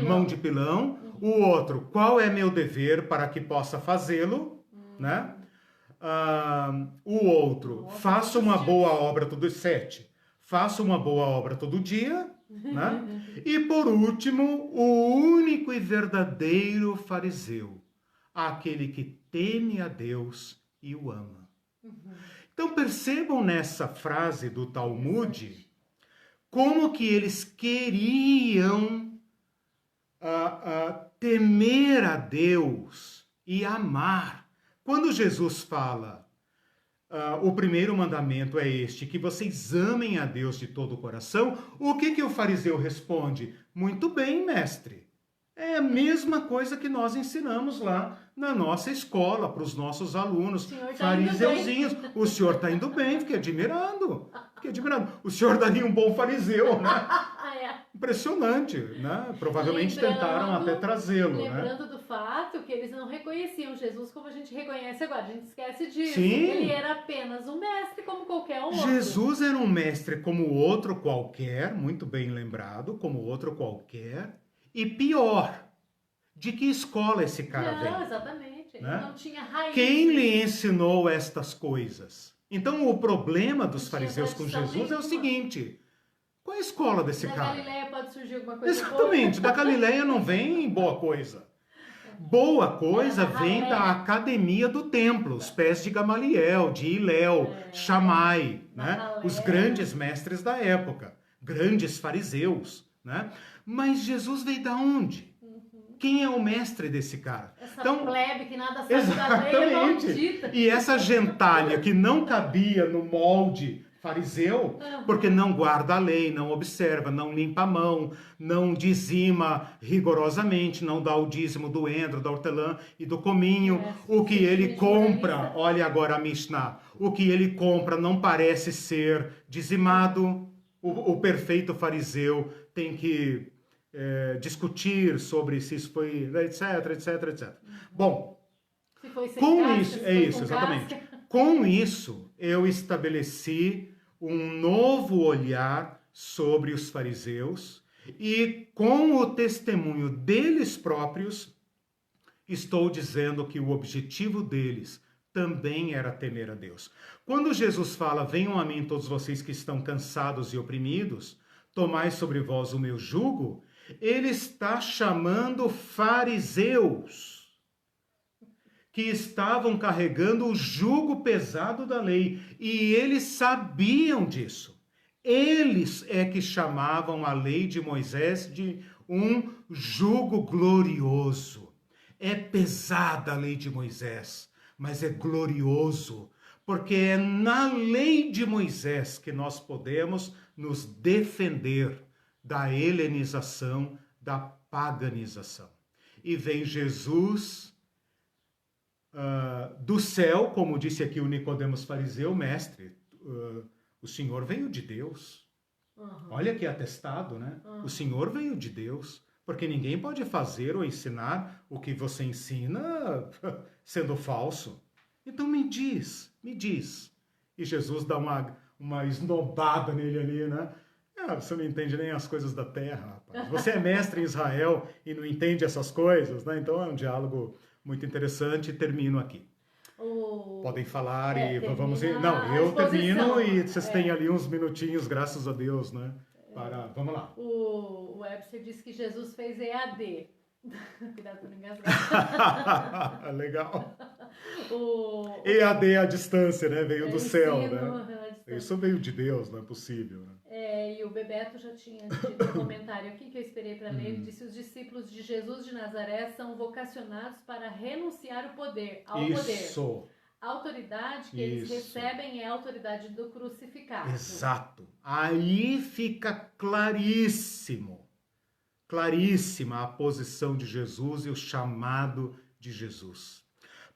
mão de pilão. O outro, qual é meu dever para que possa fazê-lo, né? O outro, faça uma boa obra todo 7. Faça uma boa obra todo dia, né? E por último, o único e verdadeiro fariseu, aquele que teme a Deus e o ama. Então percebam nessa frase do Talmud como que eles queriam temer a Deus e amar. Quando Jesus fala, o primeiro mandamento é este, que vocês amem a Deus de todo o coração, o que o fariseu responde? Muito bem, mestre. É a mesma coisa que nós ensinamos lá na nossa escola, para os nossos alunos, fariseuzinhos. O senhor está indo bem, fiquei admirando. O senhor daria um bom fariseu, né? Impressionante, né? Provavelmente tentaram até trazê-lo, né? Lembrando do fato que eles não reconheciam Jesus como a gente reconhece agora. A gente esquece disso. Sim. Ele era apenas um mestre como qualquer outro. Jesus era um mestre como outro qualquer, muito bem lembrado, como outro qualquer. E pior, de que escola esse cara vem? Não, exatamente. Ele não tinha raiz. Quem lhe ensinou estas coisas? Então, o problema dos fariseus com Jesus é o seguinte: qual é a escola desse cara? Da Galileia pode surgir alguma coisa Exatamente, boa. Da Galileia não vem boa coisa. Boa coisa vem da academia do templo, os pés de Gamaliel, de Hilel, Shammai, né? Os grandes mestres da época, grandes fariseus, né? Mas Jesus veio da onde? Quem é o mestre desse cara? Essa plebe que nada sabe da lei é maldita. E essa gentalha que não cabia no molde fariseu, porque não guarda a lei, não observa, não limpa a mão, não dizima rigorosamente, não dá o dízimo do endro, da hortelã e do cominho. O que ele compra, olha agora a Mishnah, o que ele compra não parece ser dizimado. O perfeito fariseu tem que discutir sobre se isso foi, etc. Bom, com isso, exatamente. Com isso, eu estabeleci um novo olhar sobre os fariseus e, com o testemunho deles próprios, estou dizendo que o objetivo deles também era temer a Deus. Quando Jesus fala, venham a mim todos vocês que estão cansados e oprimidos, tomai sobre vós o meu jugo, Ele está chamando fariseus que estavam carregando o jugo pesado da lei, e eles sabiam disso. Eles é que chamavam a lei de Moisés de um jugo glorioso. É pesada a lei de Moisés, mas é glorioso, porque é na lei de Moisés que nós podemos nos defender da helenização, da paganização. E vem Jesus do céu, como disse aqui o Nicodemos fariseu, mestre, o Senhor veio de Deus. Olha que atestado, né? O Senhor veio de Deus, porque ninguém pode fazer ou ensinar o que você ensina sendo falso. Então me diz. E Jesus dá uma esnobada nele ali, né? Você não entende nem as coisas da terra, rapaz. Você é mestre em Israel e não entende essas coisas, né? Então é um diálogo muito interessante e termino aqui. Podem falar e vamos... Não, eu termino e vocês têm ali uns minutinhos, graças a Deus, né? Vamos lá. O Webster disse que Jesus fez EAD. Cuidado para não engasgar. Legal. EAD à distância, né? Veio do céu, né? Isso veio de Deus, não é possível, né? E o Bebeto já tinha dito um comentário aqui que eu esperei para ler. Ele disse: os discípulos de Jesus de Nazaré são vocacionados para renunciar ao poder. A autoridade que eles recebem é a autoridade do crucificado. Exato. Aí fica claríssima a posição de Jesus e o chamado de Jesus.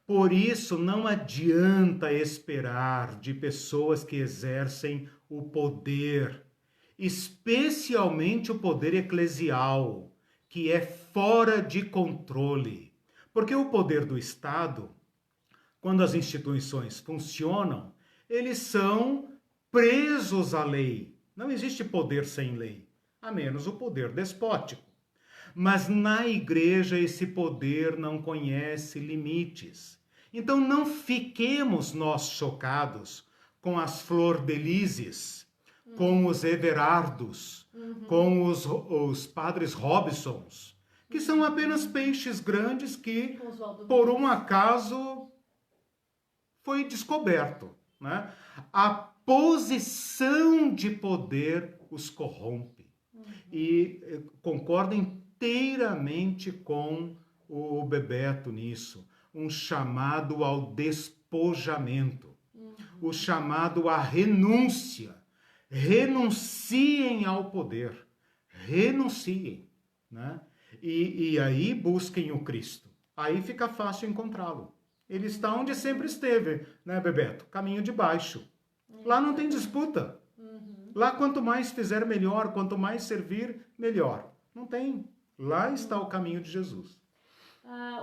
Por isso, não adianta esperar de pessoas que exercem o poder, especialmente o poder eclesial, que é fora de controle. Porque o poder do Estado, quando as instituições funcionam, eles são presos à lei. Não existe poder sem lei, a menos o poder despótico. Mas na igreja esse poder não conhece limites. Então não fiquemos nós chocados com as flor-de-lises, com os Everardos, com os padres Robsons, que são apenas peixes grandes que, por um acaso, foi descoberto, né? A posição de poder os corrompe. E concordo inteiramente com o Bebeto nisso. Um chamado ao despojamento, o chamado à renúncia. Renunciem ao poder, renunciem, né? E aí busquem o Cristo. Aí fica fácil encontrá-lo. Ele está onde sempre esteve, né, Bebeto? Caminho de baixo. Lá não tem disputa. Lá quanto mais fizer, melhor. Quanto mais servir, melhor. Não tem. Lá está o caminho de Jesus.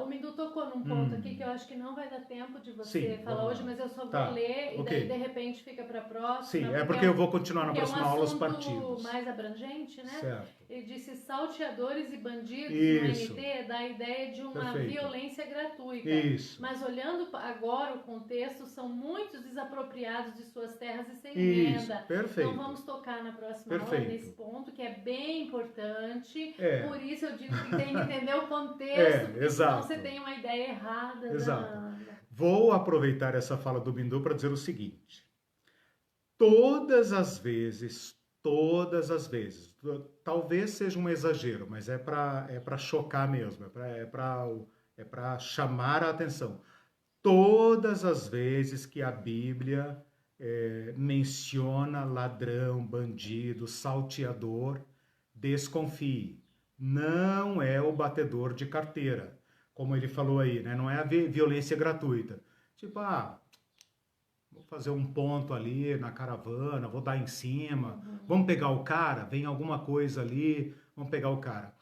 O Mindu tocou num ponto aqui que eu acho que não vai dar tempo de você falar hoje, mas eu só vou ler e daí de repente fica para a próxima. Sim, porque eu vou continuar na próxima aula os partidos. É um assunto mais abrangente, né? Certo. Ele disse: salteadores e bandidos no NT dá a ideia de uma violência gratuita. Isso. Mas olhando agora o contexto, são muitos desapropriados de suas terras e sem renda. Perfeito. Então vamos tocar na próxima aula nesse ponto, que é bem importante. Por isso eu digo que tem que entender o contexto, porque senão você tem uma ideia errada. Exato. Vou aproveitar essa fala do Mindu para dizer o seguinte. Todas as vezes, talvez seja um exagero, mas é para chocar mesmo, é para chamar a atenção. Todas as vezes que a Bíblia menciona ladrão, bandido, salteador, desconfie. Não é o batedor de carteira, como ele falou aí, né? Não é a violência gratuita. Tipo, vou fazer um ponto ali na caravana, vou dar em cima, vamos pegar o cara, vem alguma coisa ali, vamos pegar o cara.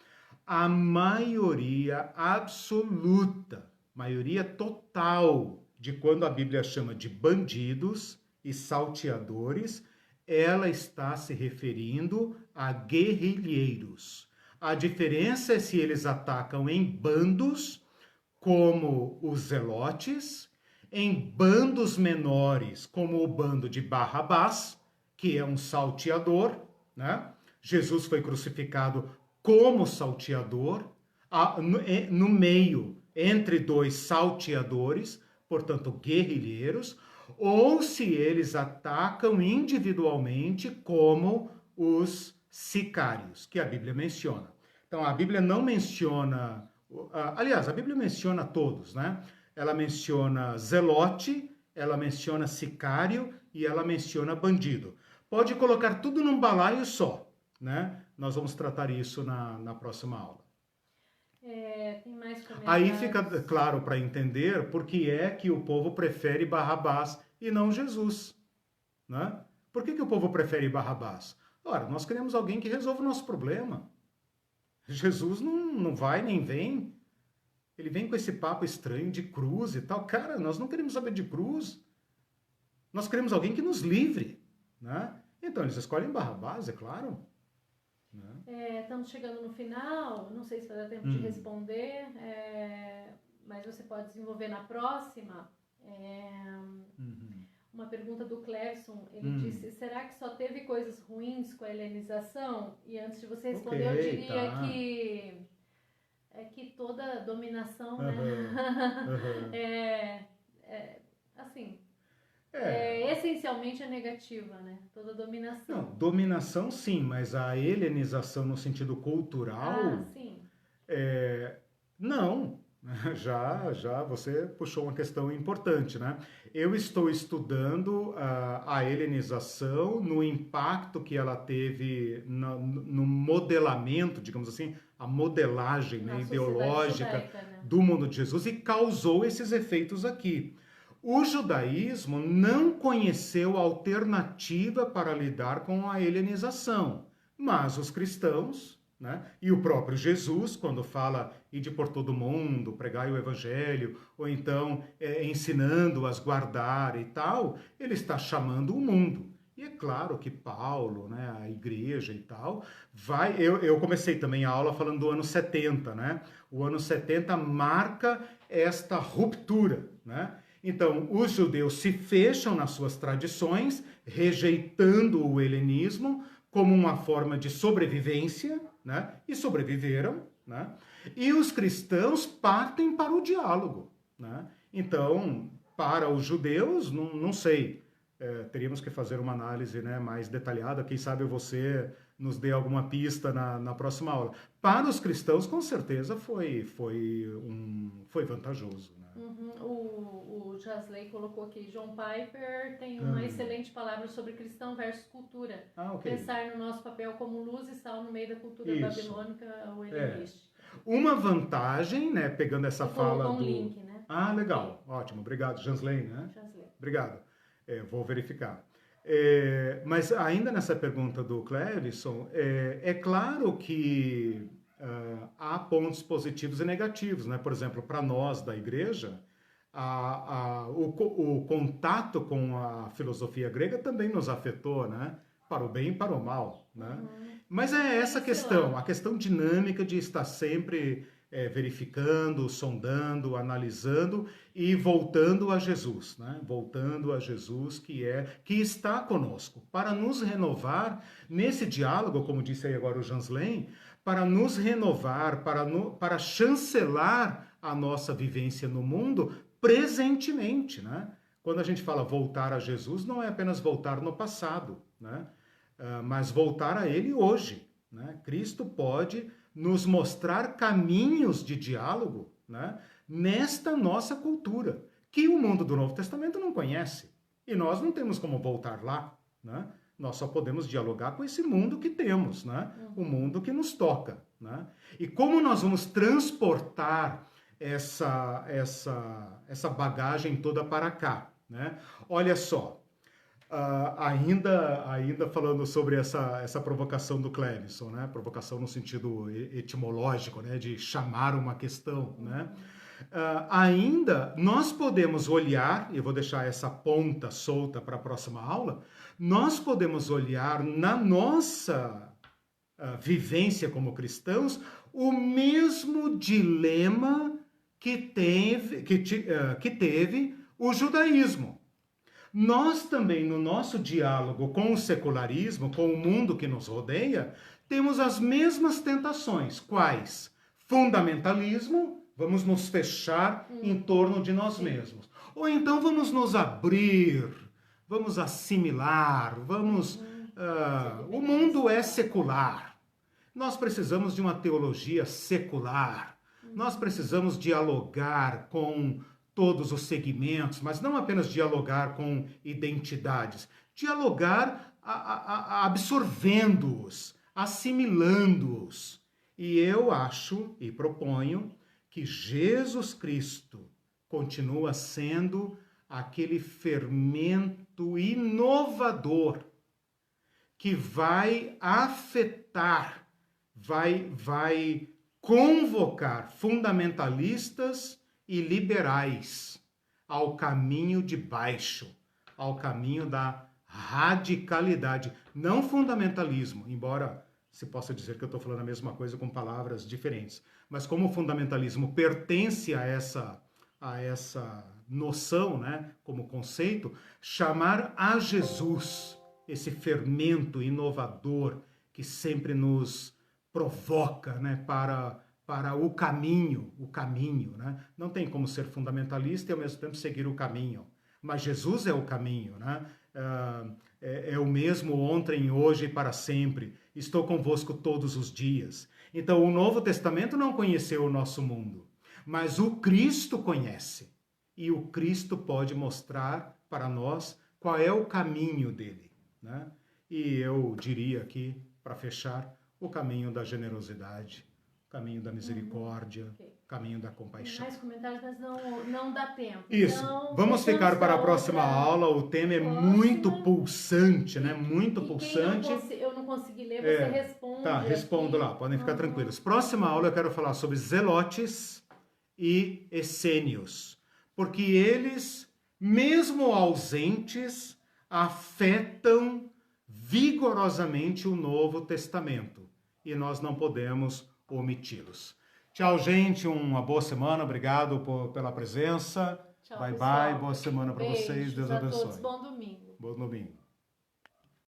A maioria absoluta, maioria total de quando a Bíblia chama de bandidos e salteadores, ela está se referindo a guerrilheiros. A diferença é se eles atacam em bandos, como os zelotes, em bandos menores, como o bando de Barrabás, que é um salteador, né? Jesus foi crucificado como salteador, no meio, entre dois salteadores, portanto guerrilheiros, ou se eles atacam individualmente como os sicários, que a Bíblia menciona. Então, a Bíblia não menciona... Aliás, a Bíblia menciona todos, né? Ela menciona zelote, ela menciona sicário e ela menciona bandido. Pode colocar tudo num balaio só, né? Nós vamos tratar isso na próxima aula. Tem mais comentários? Aí fica claro para entender por que é que o povo prefere Barrabás e não Jesus, né? Por que o povo prefere Barrabás? Ora, nós queremos alguém que resolva o nosso problema. Jesus não vai nem vem. Ele vem com esse papo estranho de cruz e tal. Cara, nós não queremos saber de cruz. Nós queremos alguém que nos livre, né? Então, eles escolhem Barrabás, é claro. Né? Estamos chegando no final. Não sei se vai dar tempo de responder, mas você pode desenvolver na próxima. Uma pergunta do Clevson, ele disse, será que só teve coisas ruins com a helenização? E antes de você responder, eu diria que toda dominação, né? Assim, essencialmente é negativa, né? Toda dominação. Não, dominação sim, mas a helenização no sentido cultural... sim. Não. Já você puxou uma questão importante, né? Eu estou estudando a helenização no impacto que ela teve no modelamento, digamos assim, a modelagem, né, ideológica judaica, né, do mundo de Jesus e causou esses efeitos aqui. O judaísmo não conheceu alternativa para lidar com a helenização, mas os cristãos... né? E o próprio Jesus, quando fala ide por todo mundo, pregai o evangelho, ou então ensinando-as guardar e tal, ele está chamando o mundo. E é claro que Paulo, né, a igreja e tal, eu comecei também a aula falando do ano 70, né? O ano 70 marca esta ruptura, né? Então, os judeus se fecham nas suas tradições, rejeitando o helenismo como uma forma de sobrevivência, né? E sobreviveram, né? E os cristãos partem para o diálogo, né? Então, para os judeus, não sei, teríamos que fazer uma análise, né, mais detalhada, quem sabe você nos dê alguma pista na próxima aula. Para os cristãos, com certeza, foi vantajoso, né? O Jasley colocou aqui, John Piper tem uma excelente palavra sobre cristão versus cultura. Okay. Pensar no nosso papel como luz e sal no meio da cultura babilônica ou helenística. Uma vantagem, né, pegando essa fala do... link, né? Legal, ótimo, obrigado, Jasley, né? Jasley. Obrigado, vou verificar. Mas ainda nessa pergunta do Clevison, é claro que há pontos positivos e negativos, né? Por exemplo, para nós da igreja, o contato com a filosofia grega também nos afetou, né? Para o bem e para o mal, né? Mas é essa questão, a questão dinâmica de estar sempre verificando, sondando, analisando e voltando a Jesus, né? Voltando a Jesus que está conosco, para nos renovar nesse diálogo, como disse aí agora o Janslen, para nos renovar, para chancelar a nossa vivência no mundo presentemente, né? Quando a gente fala voltar a Jesus, não é apenas voltar no passado, né? Mas voltar a Ele hoje, né? Cristo pode nos mostrar caminhos de diálogo, né, nesta nossa cultura, que o mundo do Novo Testamento não conhece. E nós não temos como voltar lá, né? Nós só podemos dialogar com esse mundo que temos, né? O mundo que nos toca, né? E como nós vamos transportar essa bagagem toda para cá, né? Olha só, ainda falando sobre essa provocação do Clevison, né? Provocação no sentido etimológico, né? De chamar uma questão, né? Ainda nós podemos olhar, e eu vou deixar essa ponta solta para a próxima aula, nós podemos olhar na nossa vivência como cristãos o mesmo dilema que teve o judaísmo. Nós também, no nosso diálogo com o secularismo, com o mundo que nos rodeia, temos as mesmas tentações. Quais? Fundamentalismo, vamos nos fechar em torno de nós mesmos. Ou então vamos nos abrir, vamos assimilar, o mundo é secular. Nós precisamos de uma teologia secular. Nós precisamos dialogar com todos os segmentos, mas não apenas dialogar com identidades. Dialogar absorvendo-os, assimilando-os. E eu acho e proponho que Jesus Cristo continua sendo aquele fermento inovador que vai afetar, vai convocar fundamentalistas e liberais ao caminho de baixo, ao caminho da radicalidade, não fundamentalismo, embora se possa dizer que eu estou falando a mesma coisa com palavras diferentes, mas como o fundamentalismo pertence a essa noção, né, como conceito, chamar a Jesus, esse fermento inovador que sempre nos provoca, né, para o caminho, né? Não tem como ser fundamentalista e ao mesmo tempo seguir o caminho. Mas Jesus é o caminho, né? É o mesmo ontem, hoje e para sempre. Estou convosco todos os dias. Então, o Novo Testamento não conheceu o nosso mundo, mas o Cristo conhece. E o Cristo pode mostrar para nós qual é o caminho dele, né? E eu diria aqui, para fechar, o caminho da generosidade, o caminho da misericórdia, o caminho da compaixão. Mais comentários, mas não dá tempo. Isso. Então, vamos ficar para a próxima aula. O tema é muito pulsante, né? Muito pulsante. Eu não consegui ler, você responde. Tá, respondo aqui. Lá, podem ficar tranquilos. Próxima aula eu quero falar sobre zelotes e essênios, porque eles, mesmo ausentes, afetam vigorosamente o Novo Testamento e nós não podemos omiti-los. Tchau, gente, uma boa semana, obrigado pela presença. Tchau, bye, pessoal. Bye, boa semana para vocês, Deus abençoe. Bom domingo. Bom domingo.